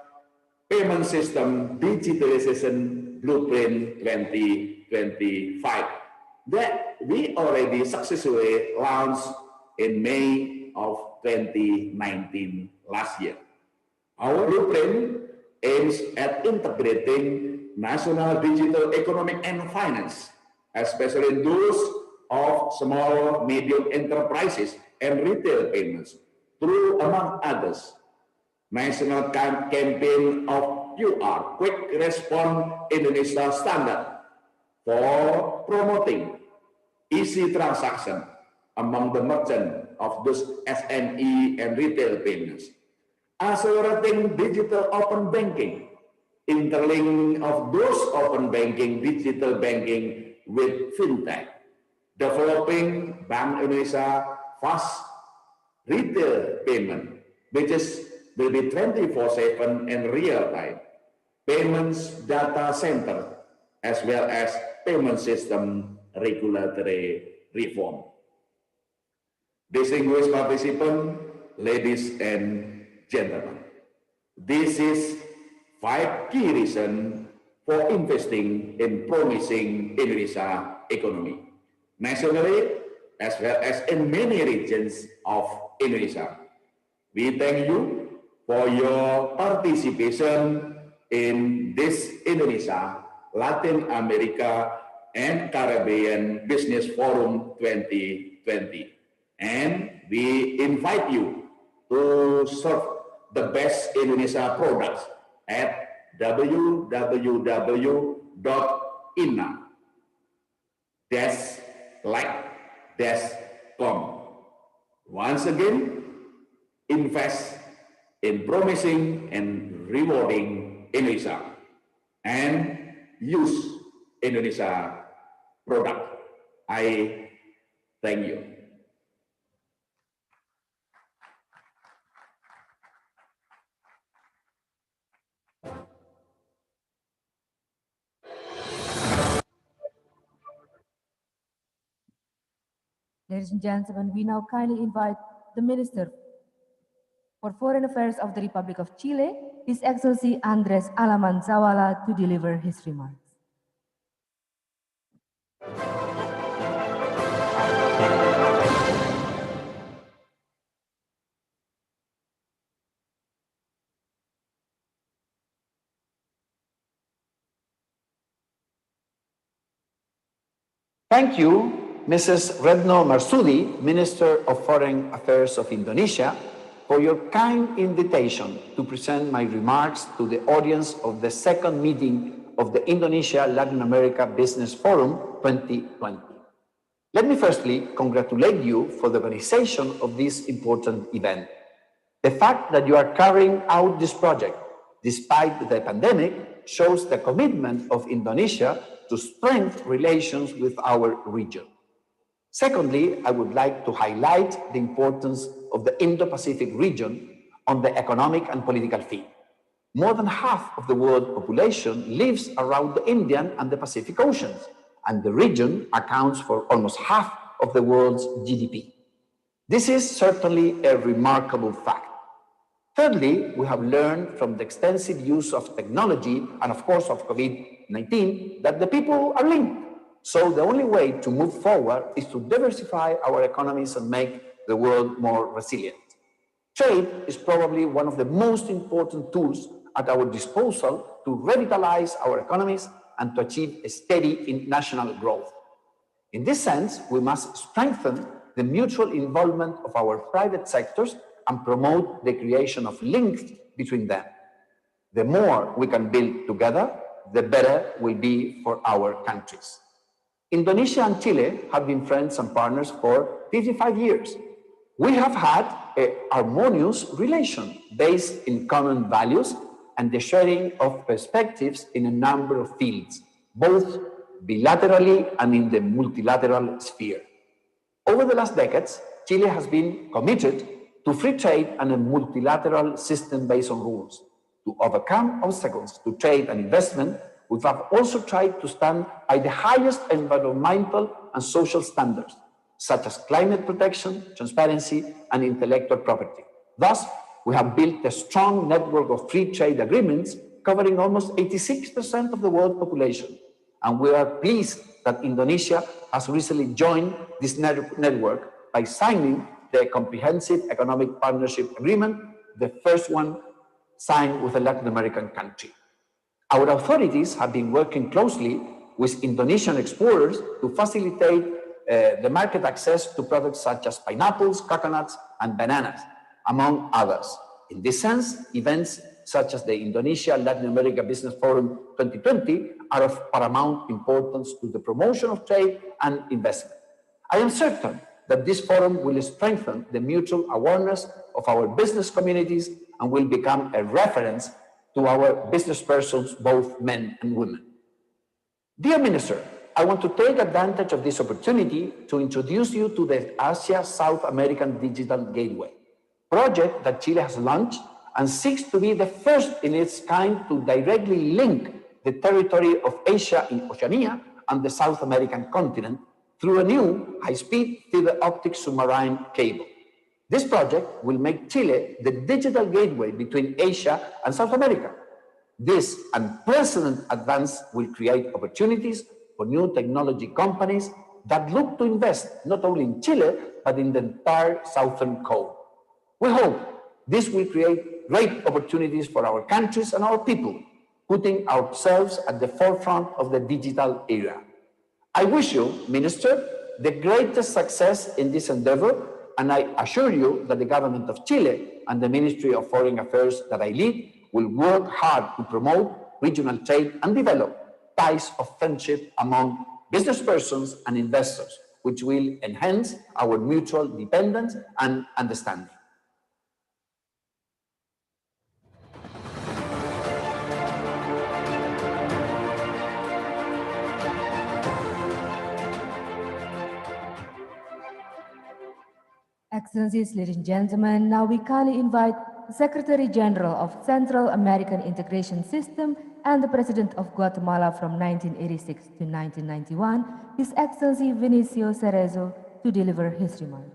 Payment System Digitalization Blueprint 2025 that we already successfully launched in May of 2019 last year. Our blueprint aims at integrating national digital economic and finance, especially those of small, medium enterprises and retail payments through, among others, national campaign of QR, Quick Response Indonesia Standard, for promoting easy transaction among the merchant of those SME and retail payments, accelerating digital open banking, interlink of those open banking, digital banking with fintech, developing Bank Indonesia fast retail payment, which will be 24/7 and real time, payments data center, as well as payment system regulatory reform. Distinguished participants, ladies and gentlemen, this is 5 key reasons for investing in promising Indonesia economy, nationally as well as in many regions of Indonesia. We thank you for your participation in this Indonesia, Latin America, and Caribbean Business Forum 2020. And we invite you to serve the best Indonesia products at www.INA-LAC.com. Once again, invest in promising and rewarding Indonesia and use Indonesia product. I thank you. Ladies and gentlemen, we now kindly invite the Minister for Foreign Affairs of the Republic of Chile, His Excellency Andres Alaman Zawala, to deliver his remarks. Thank you, Mrs. Retno Marsudi, Minister of Foreign Affairs of Indonesia, for your kind invitation to present my remarks to the audience of the second meeting of the Indonesia-Latin America Business Forum 2020. Let me firstly congratulate you for the organization of this important event. The fact that you are carrying out this project despite the pandemic shows the commitment of Indonesia to strengthen relations with our region. Secondly, I would like to highlight the importance of the Indo-Pacific region on the economic and political field. More than half of the world population lives around the Indian and the Pacific Oceans, and the region accounts for almost half of the world's GDP. This is certainly a remarkable fact. Thirdly, we have learned from the extensive use of technology and, of course, of COVID-19 that the people are linked. So the only way to move forward is to diversify our economies and make the world more resilient. Trade is probably one of the most important tools at our disposal to revitalize our economies and to achieve a steady national growth. In this sense, we must strengthen the mutual involvement of our private sectors and promote the creation of links between them. The more we can build together, the better will be for our countries. Indonesia and Chile have been friends and partners for 55 years. We have had a harmonious relation based in common values and the sharing of perspectives in a number of fields, both bilaterally and in the multilateral sphere. Over the last decades, Chile has been committed to free trade and a multilateral system based on rules. To overcome obstacles to trade and investment, we have also tried to stand by the highest environmental and social standards, such as climate protection, transparency, and intellectual property. Thus, we have built a strong network of free trade agreements covering almost 86% of the world population. And we are pleased that Indonesia has recently joined this network by signing the Comprehensive Economic Partnership Agreement, the first one signed with a Latin American country. Our authorities have been working closely with Indonesian exporters to facilitate the market access to products such as pineapples, coconuts, and bananas, among others. In this sense, events such as the Indonesia-Latin America Business Forum 2020 are of paramount importance to the promotion of trade and investment. I am certain that this forum will strengthen the mutual awareness of our business communities and will become a reference to our business persons, both men and women. Dear Minister, I want to take advantage of this opportunity to introduce you to the Asia-South American Digital Gateway project that Chile has launched and seeks to be the first in its kind to directly link the territory of Asia in Oceania and the South American continent through a new high-speed fiber optic submarine cable. This project will make Chile the digital gateway between Asia and South America. This unprecedented advance will create opportunities for new technology companies that look to invest not only in Chile, but in the entire Southern Cone. We hope this will create great opportunities for our countries and our people, putting ourselves at the forefront of the digital era. I wish you, Minister, the greatest success in this endeavor, and I assure you that the government of Chile and the Ministry of Foreign Affairs that I lead will work hard to promote regional trade and develop ties of friendship among business persons and investors, which will enhance our mutual dependence and understanding. Excellencies, ladies and gentlemen, now we kindly invite the Secretary General of Central American Integration System and the President of Guatemala from 1986 to 1991, His Excellency Vinicio Cerezo, to deliver his remarks.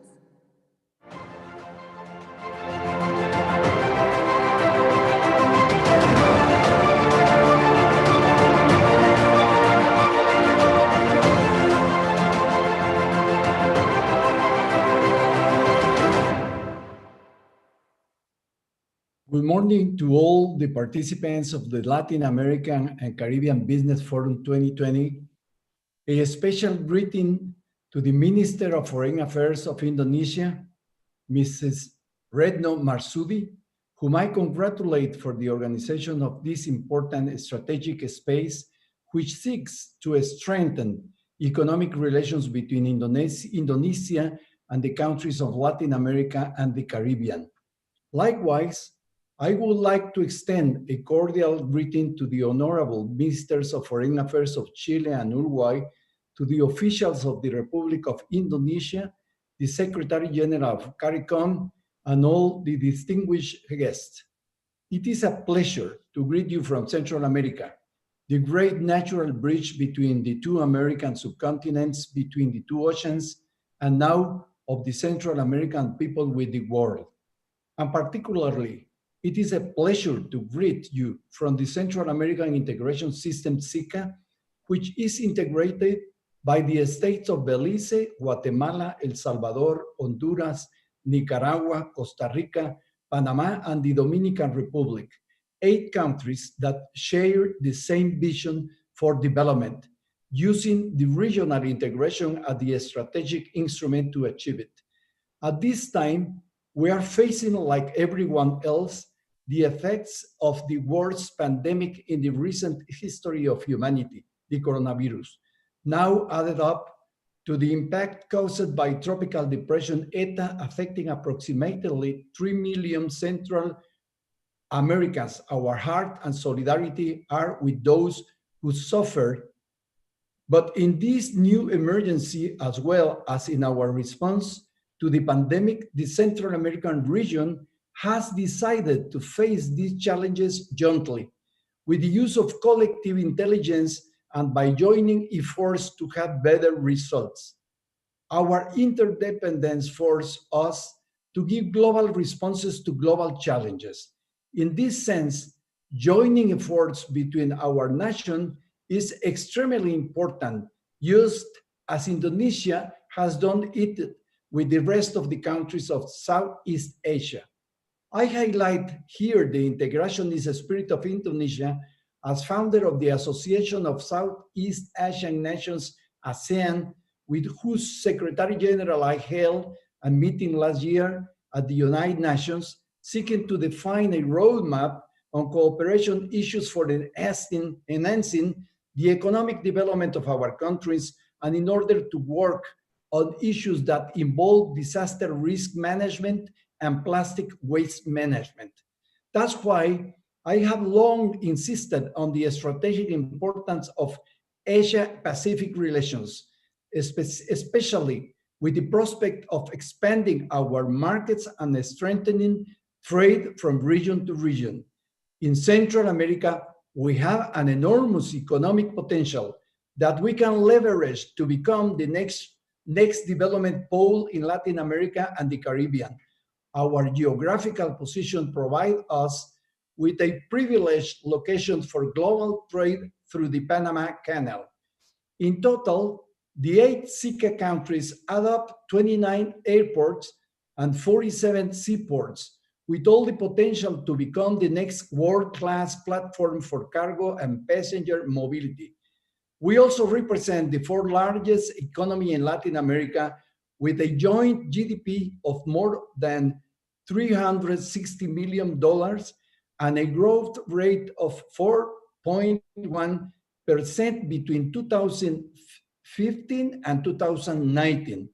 Good morning to all the participants of the Latin American and Caribbean Business Forum 2020. A special greeting to the Minister of Foreign Affairs of Indonesia, Mrs. Retno Marsudi, whom I congratulate for the organization of this important strategic space, which seeks to strengthen economic relations between Indonesia and the countries of Latin America and the Caribbean. Likewise, I would like to extend a cordial greeting to the Honorable Ministers of Foreign Affairs of Chile and Uruguay, to the officials of the Republic of Indonesia, the Secretary General of CARICOM, and all the distinguished guests. It is a pleasure to greet you from Central America, the great natural bridge between the two American subcontinents, between the two oceans, and now of the Central American people with the world. And particularly, it is a pleasure to greet you from the Central American Integration System, SICA, which is integrated by the states of Belize, Guatemala, El Salvador, Honduras, Nicaragua, Costa Rica, Panama, and the Dominican Republic, 8 countries that share the same vision for development, using the regional integration as the strategic instrument to achieve it. At this time, we are facing, like everyone else, the effects of the worst pandemic in the recent history of humanity, the coronavirus, now added up to the impact caused by tropical depression ETA, affecting approximately 3 million Central Americans. Our heart and solidarity are with those who suffered. But in this new emergency, as well as in our response to the pandemic, the Central American region has decided to face these challenges jointly with the use of collective intelligence and by joining efforts to have better results. Our interdependence forces us to give global responses to global challenges. In this sense, joining efforts between our nations is extremely important, just as Indonesia has done it with the rest of the countries of Southeast Asia. I highlight here the integrationist spirit of Indonesia as founder of the Association of Southeast Asian Nations, ASEAN, with whose Secretary General I held a meeting last year at the United Nations, seeking to define a roadmap on cooperation issues for enhancing the economic development of our countries, and in order to work on issues that involve disaster risk management and plastic waste management. That's why I have long insisted on the strategic importance of Asia-Pacific relations, especially with the prospect of expanding our markets and strengthening trade from region to region. In Central America, we have an enormous economic potential that we can leverage to become the next development pole in Latin America and the Caribbean. Our geographical position provides us with a privileged location for global trade through the Panama Canal. In total, the 8 SICA countries add up 29 airports and 47 seaports, with all the potential to become the next world-class platform for cargo and passenger mobility. We also represent the 4th largest economy in Latin America, with a joint GDP of more than $360 million and a growth rate of 4.1% between 2015 and 2019.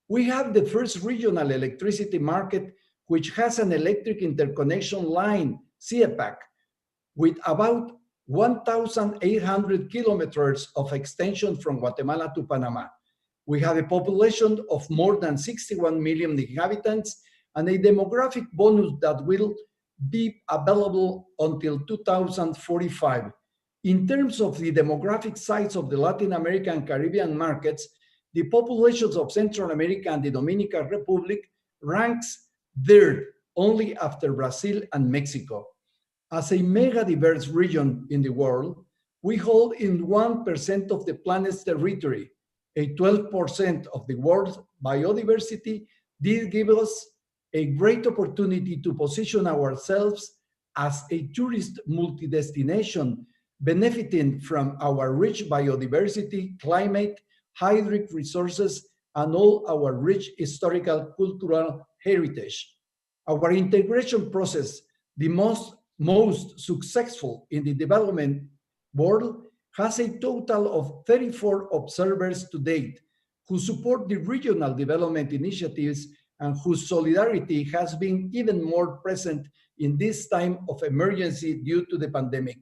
We have the first regional electricity market, which has an electric interconnection line, CEPAC, with about 1,800 kilometers of extension from Guatemala to Panama. We have a population of more than 61 million inhabitants and a demographic bonus that will be available until 2045. In terms of the demographic size of the Latin American and Caribbean markets, the populations of Central America and the Dominican Republic ranks third, only after Brazil and Mexico. As a mega diverse region in the world, we hold in 1% of the planet's territory, a 12% of the world's biodiversity. This gives us a great opportunity to position ourselves as a tourist multi-destination, benefiting from our rich biodiversity, climate, hydric resources, and all our rich historical cultural heritage. Our integration process, the most successful in the development world, has a total of 34 observers to date who support the regional development initiatives and whose solidarity has been even more present in this time of emergency due to the pandemic.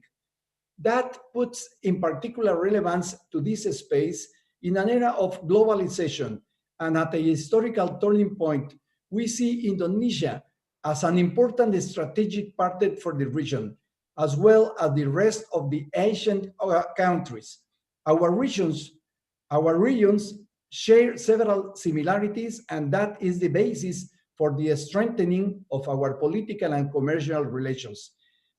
That puts in particular relevance to this space in an era of globalization, and at a historical turning point, we see Indonesia as an important strategic partner for the region, as well as the rest of the Asian countries. Our regions share several similarities, and that is the basis for the strengthening of our political and commercial relations.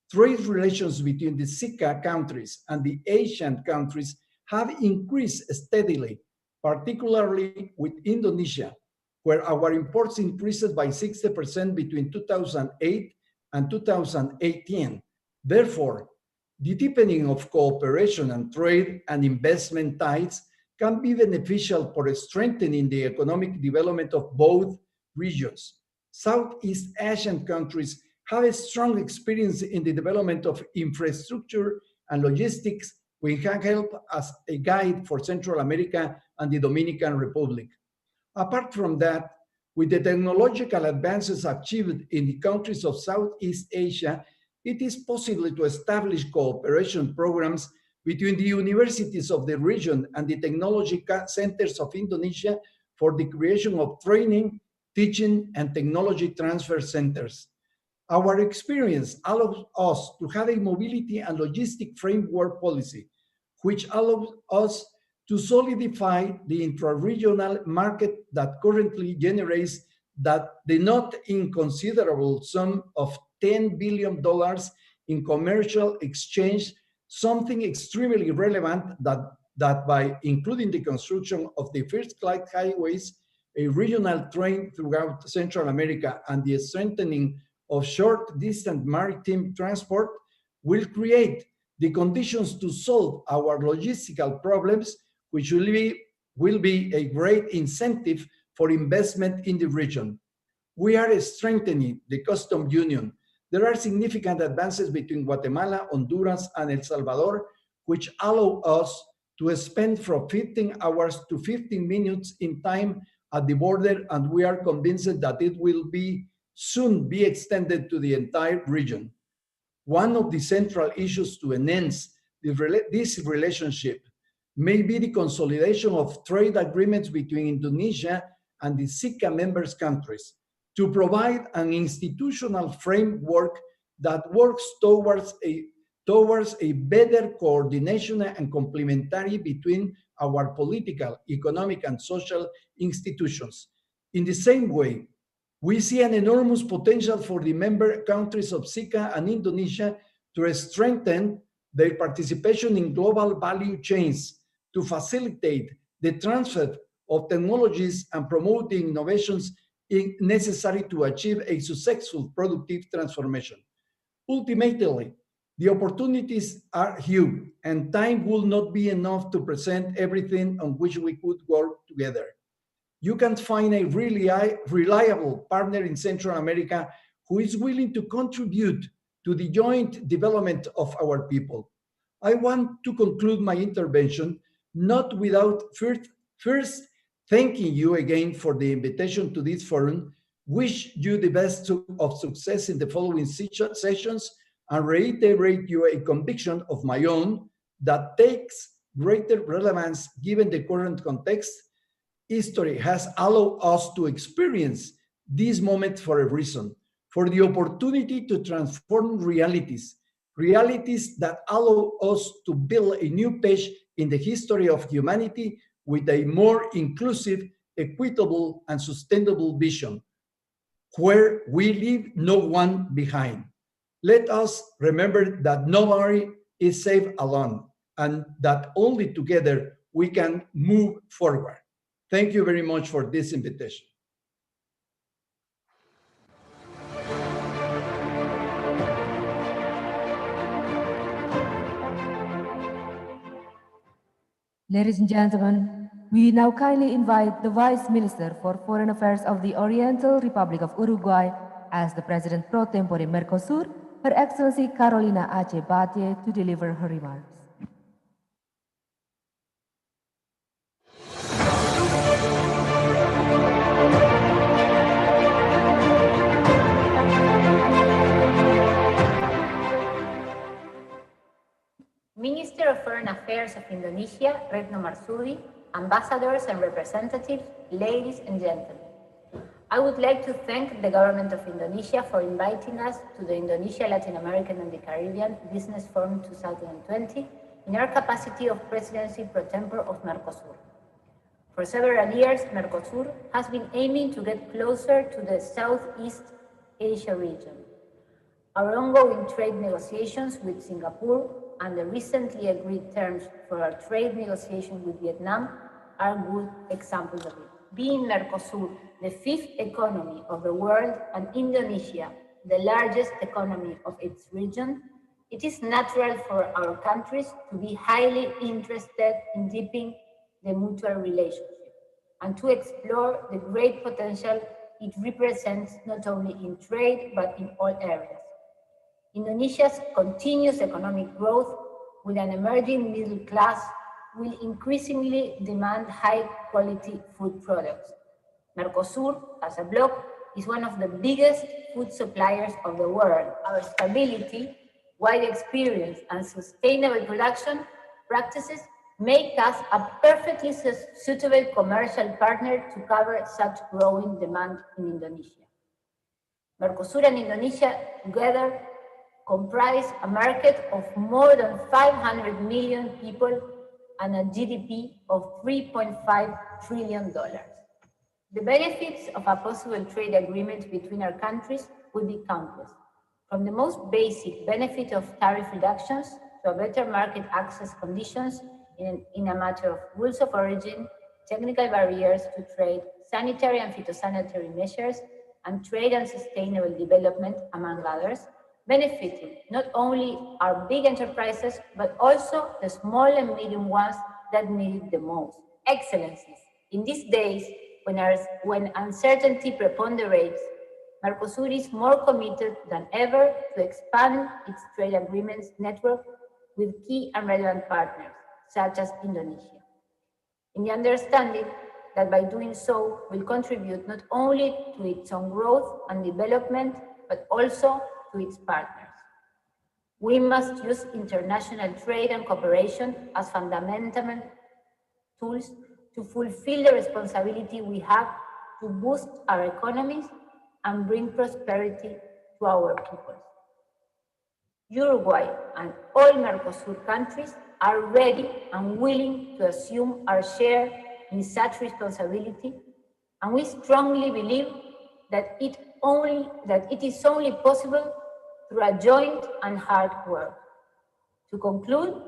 Trade relations between the SICA countries and the Asian countries have increased steadily, particularly with Indonesia, where our imports increased by 60% between 2008 and 2018. Therefore, the deepening of cooperation and trade and investment ties can be beneficial for strengthening the economic development of both regions. Southeast Asian countries have a strong experience in the development of infrastructure and logistics, which can help as a guide for Central America and the Dominican Republic. Apart from that, with the technological advances achieved in the countries of Southeast Asia, it is possible to establish cooperation programs between the universities of the region and the technology centers of Indonesia for the creation of training teaching, and technology transfer centers. Our experience allows us to have a mobility and logistic framework policy, which allows us to solidify the intra-regional market that currently generates the not inconsiderable sum of $10 billion in commercial exchange, something extremely relevant that by including the construction of the first-class highways, a regional train throughout Central America, and the strengthening of short-distance maritime transport will create the conditions to solve our logistical problems, which will be a great incentive for investment in the region. We are strengthening the customs union. There are significant advances between Guatemala, Honduras, and El Salvador, which allow us to spend from 15 hours to 15 minutes in time at the border, and we are convinced that it will soon be extended to the entire region. One of the central issues to enhance this relationship may be the consolidation of trade agreements between Indonesia and the SICA members countries to provide an institutional framework that works towards a better coordination and complementarity between our political, economic, and social institutions. In the same way, we see an enormous potential for the member countries of SICA and Indonesia to strengthen their participation in global value chains, to facilitate the transfer of technologies and promote the innovations necessary to achieve a successful productive transformation. Ultimately, the opportunities are huge, and time will not be enough to present everything on which we could work together. You can find a really reliable partner in Central America who is willing to contribute to the joint development of our people. I want to conclude my intervention not without first thanking you again for the invitation to this forum, wish you the best of success in the following sessions, and reiterate you a conviction of my own that takes greater relevance given the current context. History has allowed us to experience this moment for a reason, for the opportunity to transform realities that allow us to build a new page in the history of humanity with a more inclusive, equitable, and sustainable vision, where we leave no one behind. Let us remember that nobody is safe alone, and that only together we can move forward. Thank you very much for this invitation. Ladies and gentlemen, we now kindly invite the Vice Minister for Foreign Affairs of the Oriental Republic of Uruguay as the President pro tempore Mercosur, Her Excellency Carolina H. Batlle, to deliver her remarks. Minister of Foreign Affairs of Indonesia, Retno Marsudi, ambassadors and representatives, ladies and gentlemen. I would like to thank the government of Indonesia for inviting us to the Indonesia, Latin American and the Caribbean Business Forum 2020 in our capacity of presidency pro tempore of Mercosur. For several years, Mercosur has been aiming to get closer to the Southeast Asia region. Our ongoing trade negotiations with Singapore and the recently agreed terms for our trade negotiation with Vietnam are good examples of it. Being Mercosur the fifth economy of the world and Indonesia the largest economy of its region, it is natural for our countries to be highly interested in deepening the mutual relationship and to explore the great potential it represents not only in trade but in all areas. Indonesia's continuous economic growth with an emerging middle class will increasingly demand high-quality food products. Mercosur, as a bloc, is one of the biggest food suppliers of the world. Our stability, wide experience, and sustainable production practices make us a perfectly suitable commercial partner to cover such growing demand in Indonesia. Mercosur and Indonesia together comprise a market of more than 500 million people and a GDP of $3.5 trillion. The benefits of a possible trade agreement between our countries would be countless, from the most basic benefit of tariff reductions to a better market access conditions in a matter of rules of origin, technical barriers to trade, sanitary and phytosanitary measures, and trade and sustainable development, among others, benefiting not only our big enterprises, but also the small and medium ones that need it the most. Excellencies, in these days when uncertainty preponderates, Mercosur is more committed than ever to expand its trade agreements network with key and relevant partners, such as Indonesia, in the understanding that by doing so will contribute not only to its own growth and development, but also to its partners. We must use international trade and cooperation as fundamental tools to fulfill the responsibility we have to boost our economies and bring prosperity to our peoples. Uruguay and all Mercosur countries are ready and willing to assume our share in such responsibility, and we strongly believe that it is only possible through a joint and hard work. To conclude,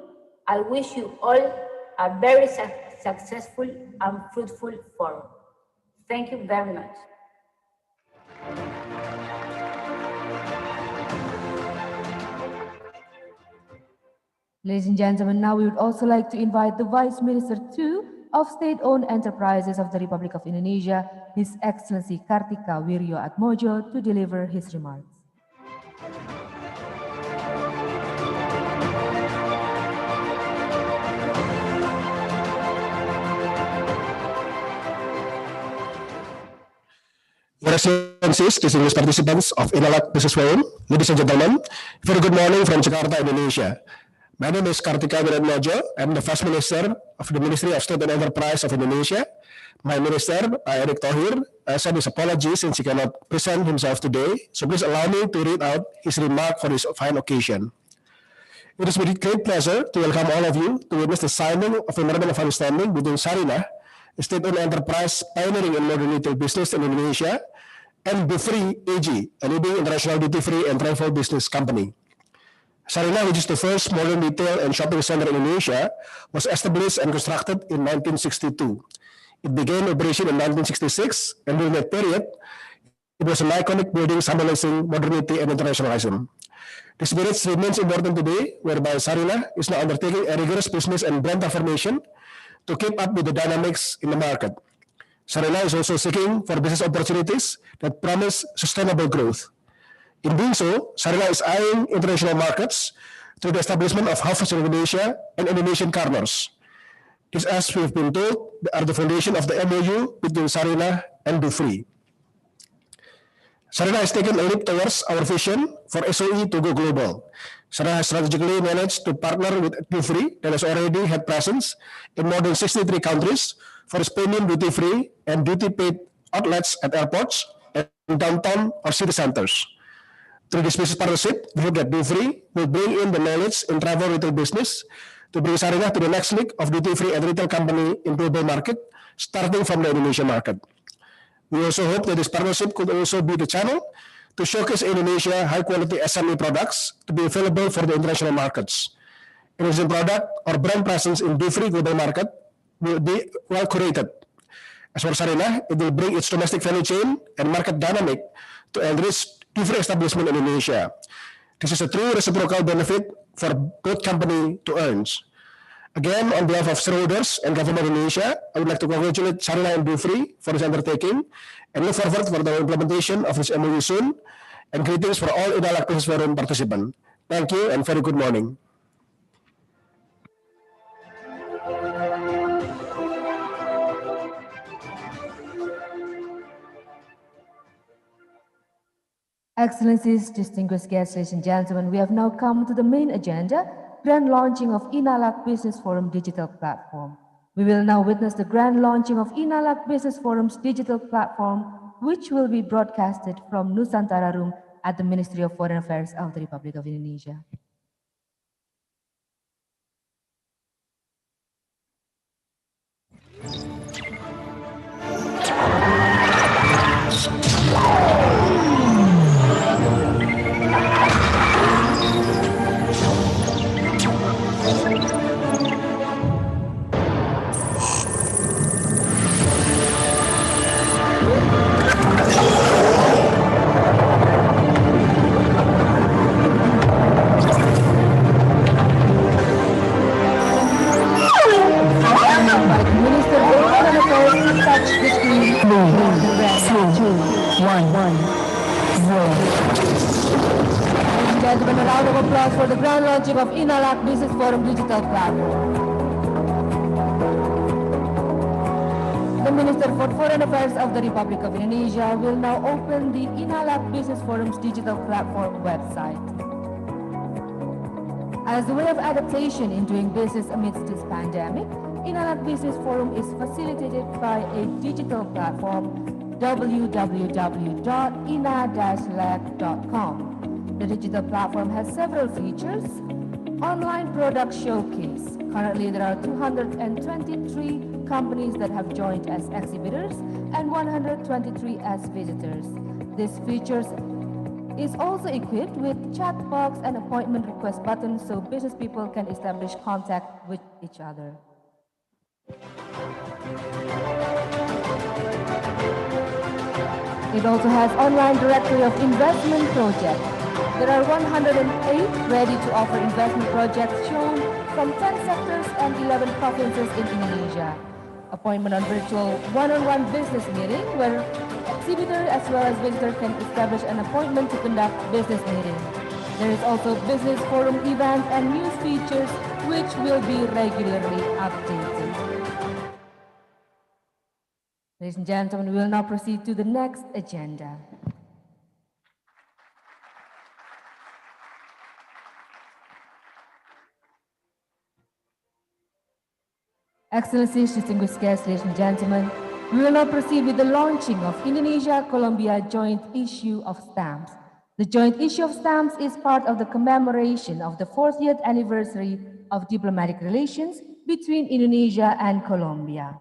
I wish you all a very successful and fruitful forum. Thank you very much. Ladies and gentlemen, now we would also like to invite the Vice Minister of State-Owned Enterprises of the Republic of Indonesia, His Excellency Kartika Wirjoatmojo, to deliver his remarks. Your Excellencies, distinguished participants of INA-LAC Business Forum, ladies and gentlemen, very good morning from Jakarta, Indonesia. My name is Kartika Wirjoatmojo. I'm the Vice Minister of the Ministry of State and Enterprise of Indonesia. My Minister, Erick Thohir, sent his apologies since he cannot present himself today, so please allow me to read out his remark for this fine occasion. It is with great pleasure to welcome all of you to witness the signing of a memorandum of understanding between Sarinah, a state-owned enterprise pioneering in modern retail business in Indonesia, and Dufree AG, a leading international duty-free and travel business company. Sarinah, which is the first modern retail and shopping center in Indonesia, was established and constructed in 1962. It began operation in 1966, and during that period, it was an iconic building symbolizing modernity and internationalism. The spirit remains important today, whereby Sarinah is now undertaking a rigorous business and brand transformation to keep up with the dynamics in the market. Sarinah is also seeking for business opportunities that promise sustainable growth. In doing so, Sarinah is eyeing international markets through the establishment of hubs in Indonesia and Indonesian corners. This, as we have been told, are the foundation of the MOU between Sarinah and Dufree. Sarinah has taken a leap towards our vision for SOE to go global. Sarinah has strategically managed to partner with Dufree that has already had presence in more than 63 countries for its premium duty-free and duty-paid outlets at airports and downtown or city centers. Through this business partnership, we hope that Dufree will bring in the knowledge in travel retail business to bring Sarinah to the next league of duty-free and retail company in global market, starting from the Indonesian market. We also hope that this partnership could also be the channel to showcase Indonesia high-quality SME products to be available for the international markets. Indonesian product or brand presence in Dufree global market will be well curated. As for Sarinah, it will bring its domestic value chain and market dynamic to enrich Dufree establishment in Indonesia. This is a true reciprocal benefit for both companies to earn. Again, on behalf of shareholders and government of Indonesia, I would like to congratulate Sarinah and Dufree for this undertaking and look forward for the implementation of this MOU soon, and greetings for all INA-LAC Business Forum participants. Thank you and very good morning. Excellencies, distinguished guests, ladies and gentlemen, we have now come to the main agenda, grand launching of INA-LAC Business Forum digital platform. We will now witness the grand launching of INA-LAC Business Forum's digital platform, which will be broadcasted from Nusantara Room at the Ministry of Foreign Affairs of the Republic of Indonesia. Gentlemen, a round of applause for the grand launching of INA-LAC Business Forum digital platform. The Minister for Foreign Affairs of the Republic of Indonesia will now open the INA-LAC Business Forum's digital platform website. As a way of adaptation in doing business amidst this pandemic, INA-LAC Business Forum is facilitated by a digital platform, www.ina-lac.com. The digital platform has several features. Online product showcase. Currently, there are 223 companies that have joined as exhibitors and 123 as visitors. This feature is also equipped with chat box and appointment request buttons so business people can establish contact with each other. It also has online directory of investment projects. There are 108 ready to offer investment projects shown from 10 sectors and 11 provinces in Indonesia. Appointment on virtual one-on-one business meeting where exhibitor as well as visitor can establish an appointment to conduct business meeting. There is also business forum events and news features which will be regularly updated. Ladies and gentlemen, we will now proceed to the next agenda. Excellencies, distinguished guests, ladies and gentlemen, we will now proceed with the launching of Indonesia-Colombia joint issue of stamps. The joint issue of stamps is part of the commemoration of the 40th anniversary of diplomatic relations between Indonesia and Colombia.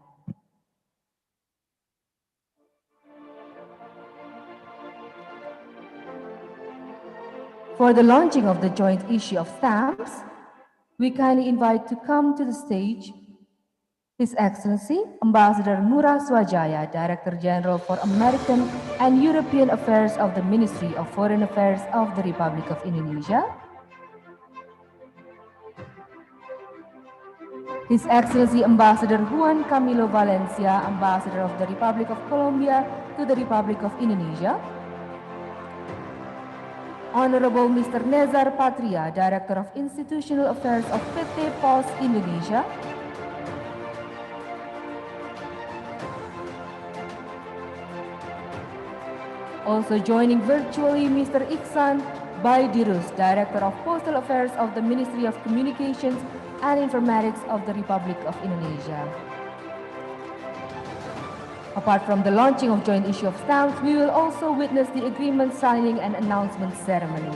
For the launching of the joint issue of stamps, we kindly invite to come to the stage His Excellency, Ambassador Ngurah Swajaya, Director General for American and European Affairs of the Ministry of Foreign Affairs of the Republic of Indonesia. His Excellency Ambassador Juan Camilo Valencia, Ambassador of the Republic of Colombia to the Republic of Indonesia. Honorable Mr. Nezar Patria, Director of Institutional Affairs of PT POS Indonesia. Also joining virtually Mr. Iksan Baidirus, Director of Postal Affairs of the Ministry of Communications and Informatics of the Republic of Indonesia. Apart from the launching of joint issue of stamps, we will also witness the agreement signing and announcement ceremony.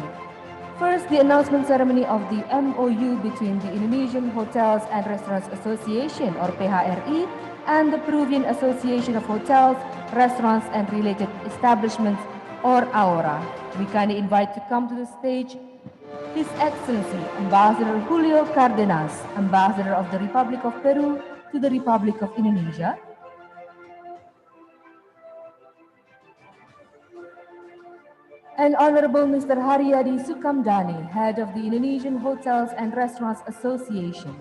First, the announcement ceremony of the MOU between the Indonesian Hotels and Restaurants Association, or PHRI, and the Peruvian Association of Hotels, Restaurants and Related Establishments, or AORA. We kindly invite to come to the stage His Excellency Ambassador Julio Cardenas, Ambassador of the Republic of Peru to the Republic of Indonesia. And Honorable Mr. Haryadi Sukamdani, Head of the Indonesian Hotels and Restaurants Association.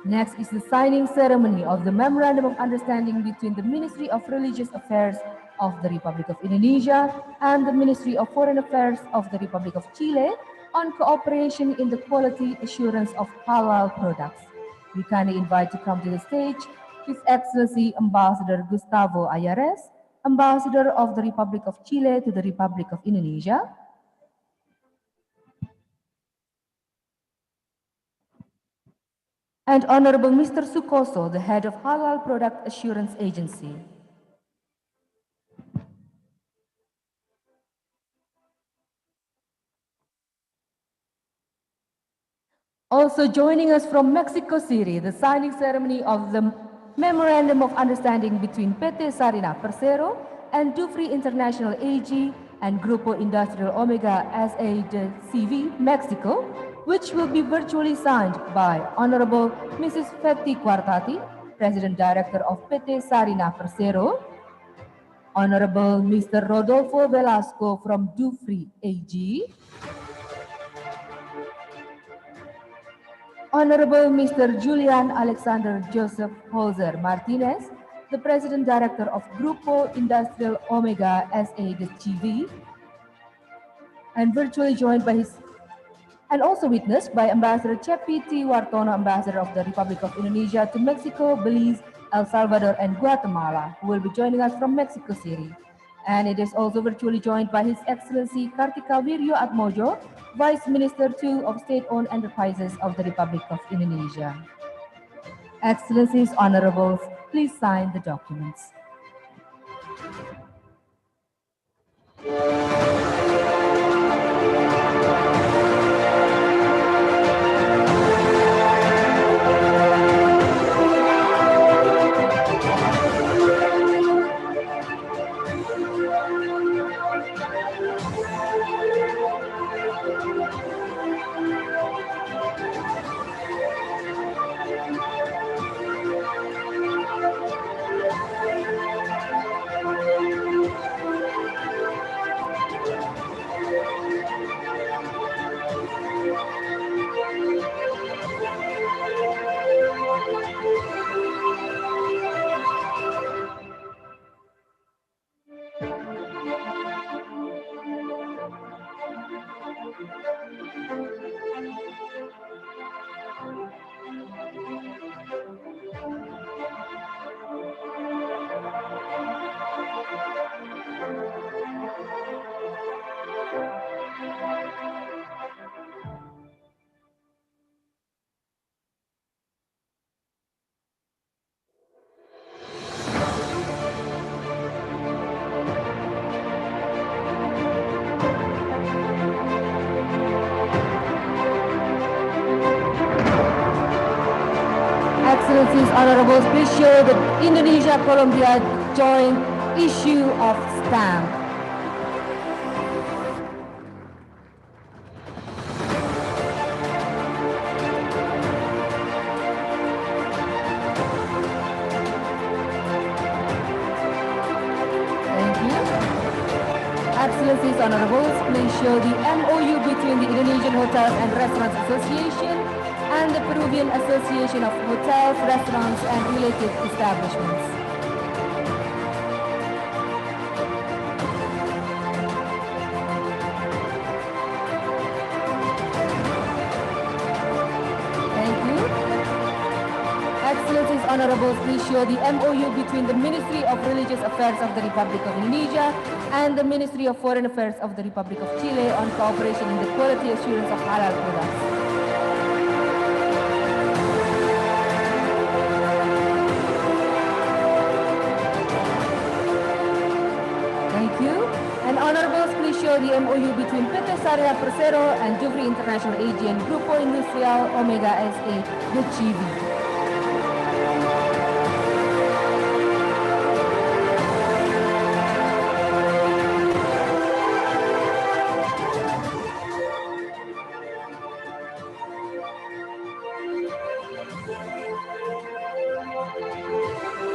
Next is the signing ceremony of the Memorandum of Understanding between the Ministry of Religious Affairs of the Republic of Indonesia and the Ministry of Foreign Affairs of the Republic of Chile on cooperation in the quality assurance of halal products. We kindly invite to come to the stage His Excellency Ambassador Gustavo Ayares, Ambassador of the Republic of Chile to the Republic of Indonesia, and Honorable Mr. Sukoso, the head of Halal Product Assurance Agency. Also joining us from Mexico City, the signing ceremony of the Memorandum of Understanding between PT Sarina Persero and Dufry International AG and Grupo Industrial Omega S.A. de CV, Mexico, which will be virtually signed by Honorable Mrs. Fetty Quartati, President Director of PT Sarina Persero, Honorable Mr. Rodolfo Velasco from Dufry AG, Honorable Mr. Julian Alexander Joseph Holzer Martinez, the President Director of Grupo Industrial Omega S.A. de CV, and virtually joined by his, and also witnessed by Ambassador Cepi T. Wartono, Ambassador of the Republic of Indonesia to Mexico, Belize, El Salvador, and Guatemala, who will be joining us from Mexico City. And it is also virtually joined by His Excellency Kartika Wirjo Atmojo, Vice Minister too of State-Owned Enterprises of the Republic of Indonesia. Excellencies, Honorables, please sign the documents. Excellencies, Honorables, please show the Indonesia-Colombia joint issue of stamp. Thank you. Excellencies, Honorables, please show the MOU between the Indonesian Hotels and Restaurants Association and the Peruvian Association of Hotels, Restaurants, and Related Establishments. Thank you. Excellencies, Honorables, please show the MOU between the Ministry of Religious Affairs of the Republic of Indonesia and the Ministry of Foreign Affairs of the Republic of Chile on cooperation in the quality assurance of halal products. Thank you. And Honorables, please show the MOU between PT Sarina Persero and Dufry International AG and Grupo Industrial Omega S.A. de CV.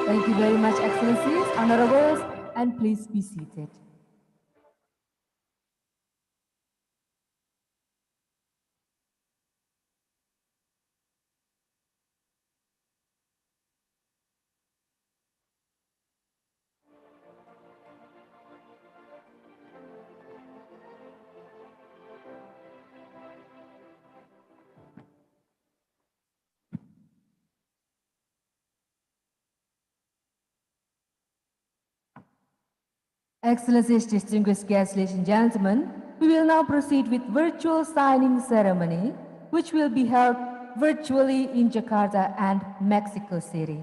Thank you very much, Excellencies, Honorables, and please be seated. Excellencies, distinguished guests, ladies and gentlemen, we will now proceed with virtual signing ceremony, which will be held virtually in Jakarta and Mexico City.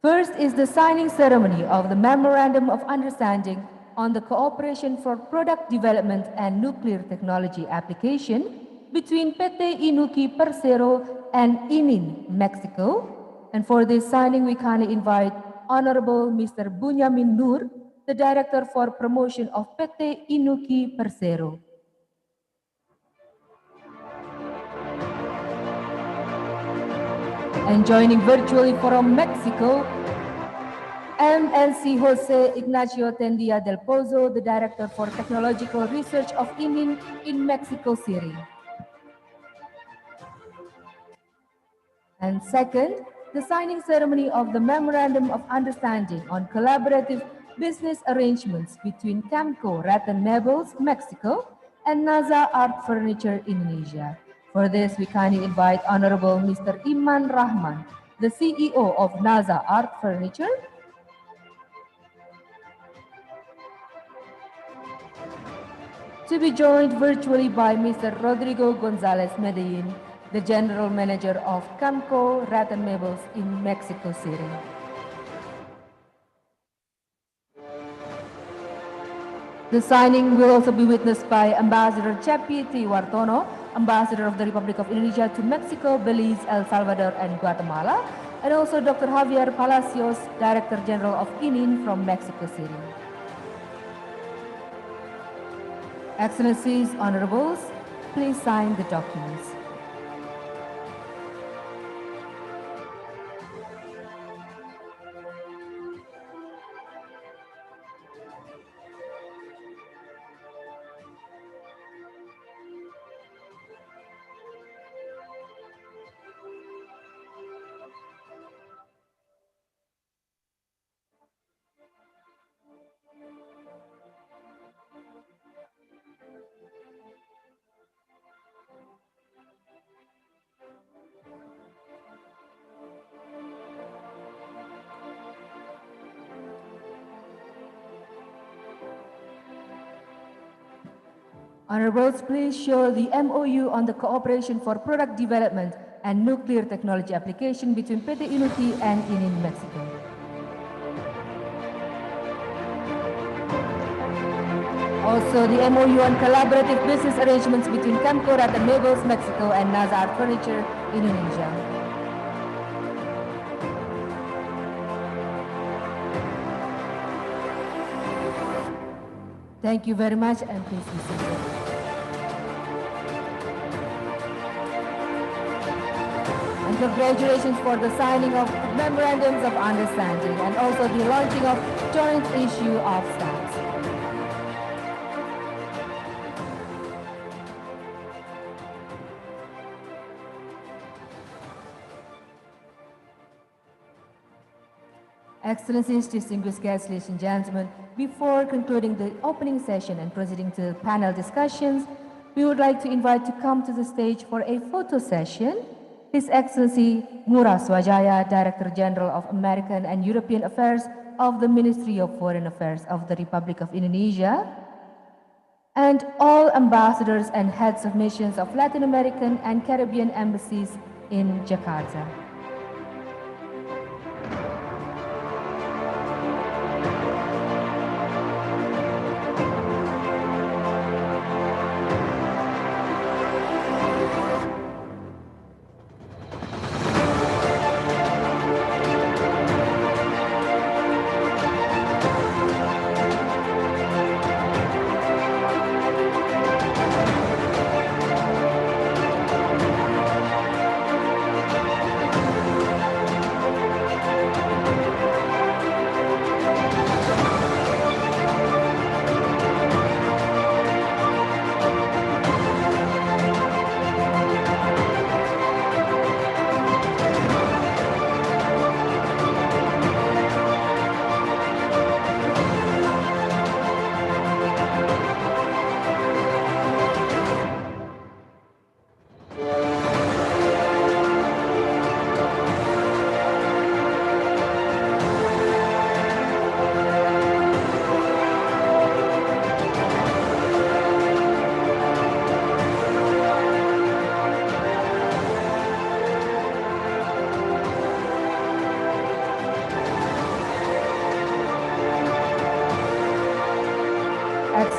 First is the signing ceremony of the Memorandum of Understanding on the Cooperation for Product Development and Nuclear Technology Application between PT Inuki Persero and ININ, Mexico. And for this signing, we kindly invite Honorable Mr. Bunyamin Nur, the Director for Promotion of PT Inuki Persero. And joining virtually from Mexico, MNC Jose Ignacio Tendia del Pozo, the Director for Technological Research of ININ in Mexico City. And second, the signing ceremony of the Memorandum of Understanding on Collaborative Business Arrangements between Camco Rattan Mebels, Mexico, and NASA Art Furniture, Indonesia. For this, we kindly invite Honorable Mr. Iman Rahman, the CEO of NASA Art Furniture, to be joined virtually by Mr. Rodrigo Gonzalez Medellin, the General Manager of Camco Rattan Mebels in Mexico City. The signing will also be witnessed by Ambassador Cepi T. Wartono, Ambassador of the Republic of Indonesia to Mexico, Belize, El Salvador, and Guatemala, and also Dr. Javier Palacios, Director General of ININ from Mexico City. Excellencies, Honorables, please sign the documents. Honorables, please show the MOU on the Cooperation for Product Development and Nuclear Technology Application between PT Inuki and ININ, Mexico. Also, the MOU on Collaborative Business Arrangements between Camco Rattan Mebels, Mexico, and NASA Art Furniture, Indonesia. Thank you very much, and please be seated. And congratulations for the signing of memorandums of understanding and also the launching of joint issue of stamps. Excellencies, distinguished guests, ladies and gentlemen, before concluding the opening session and proceeding to panel discussions, we would like to invite to come to the stage for a photo session His Excellency Ngurah Swajaya, Director General of American and European Affairs of the Ministry of Foreign Affairs of the Republic of Indonesia, and all ambassadors and heads of missions of Latin American and Caribbean embassies in Jakarta.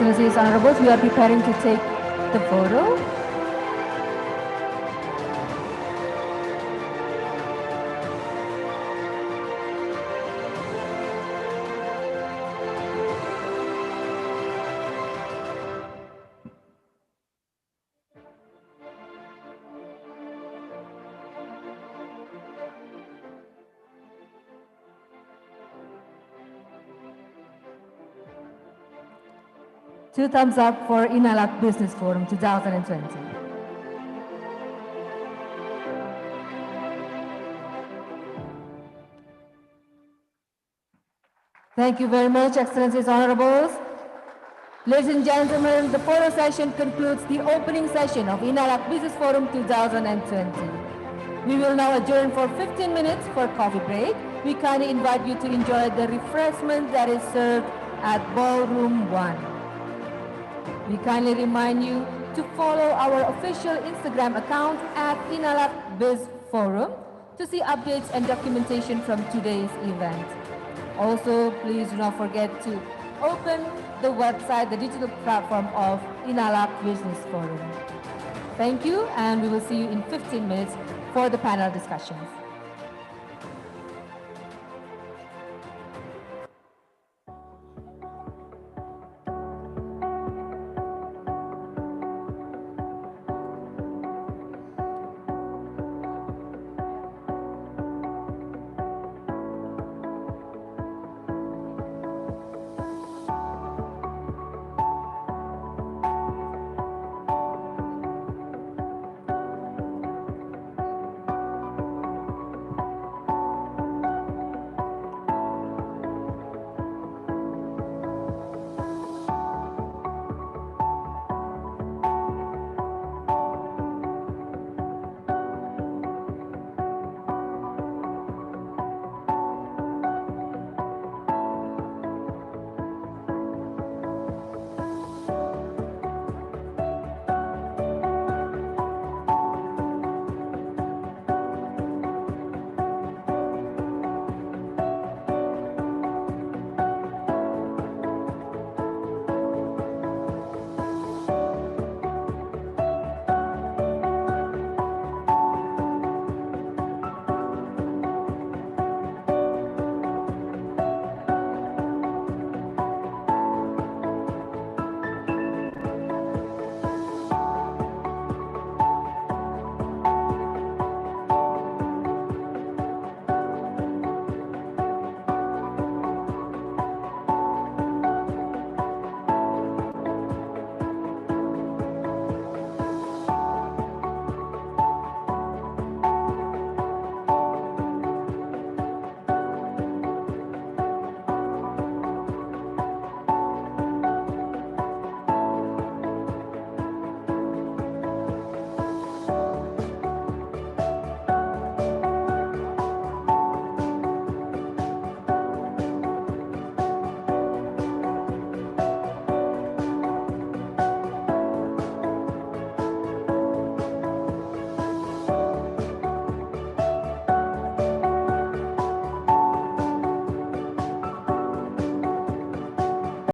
Excellencies, Honorables, we are preparing to take the photo. Two thumbs up for INA-LAC Business Forum 2020. Thank you very much, Excellencies, Honorables. Ladies and gentlemen, the photo session concludes the opening session of INA-LAC Business Forum 2020. We will now adjourn for 15 minutes for coffee break. We kindly invite you to enjoy the refreshment that is served at Ballroom 1. We kindly remind you to follow our official Instagram account at INA-LAC Biz Forum to see updates and documentation from today's event. Also, please do not forget to open the website, the digital platform of INA-LAC Business Forum. Thank you, and we will see you in 15 minutes for the panel discussions.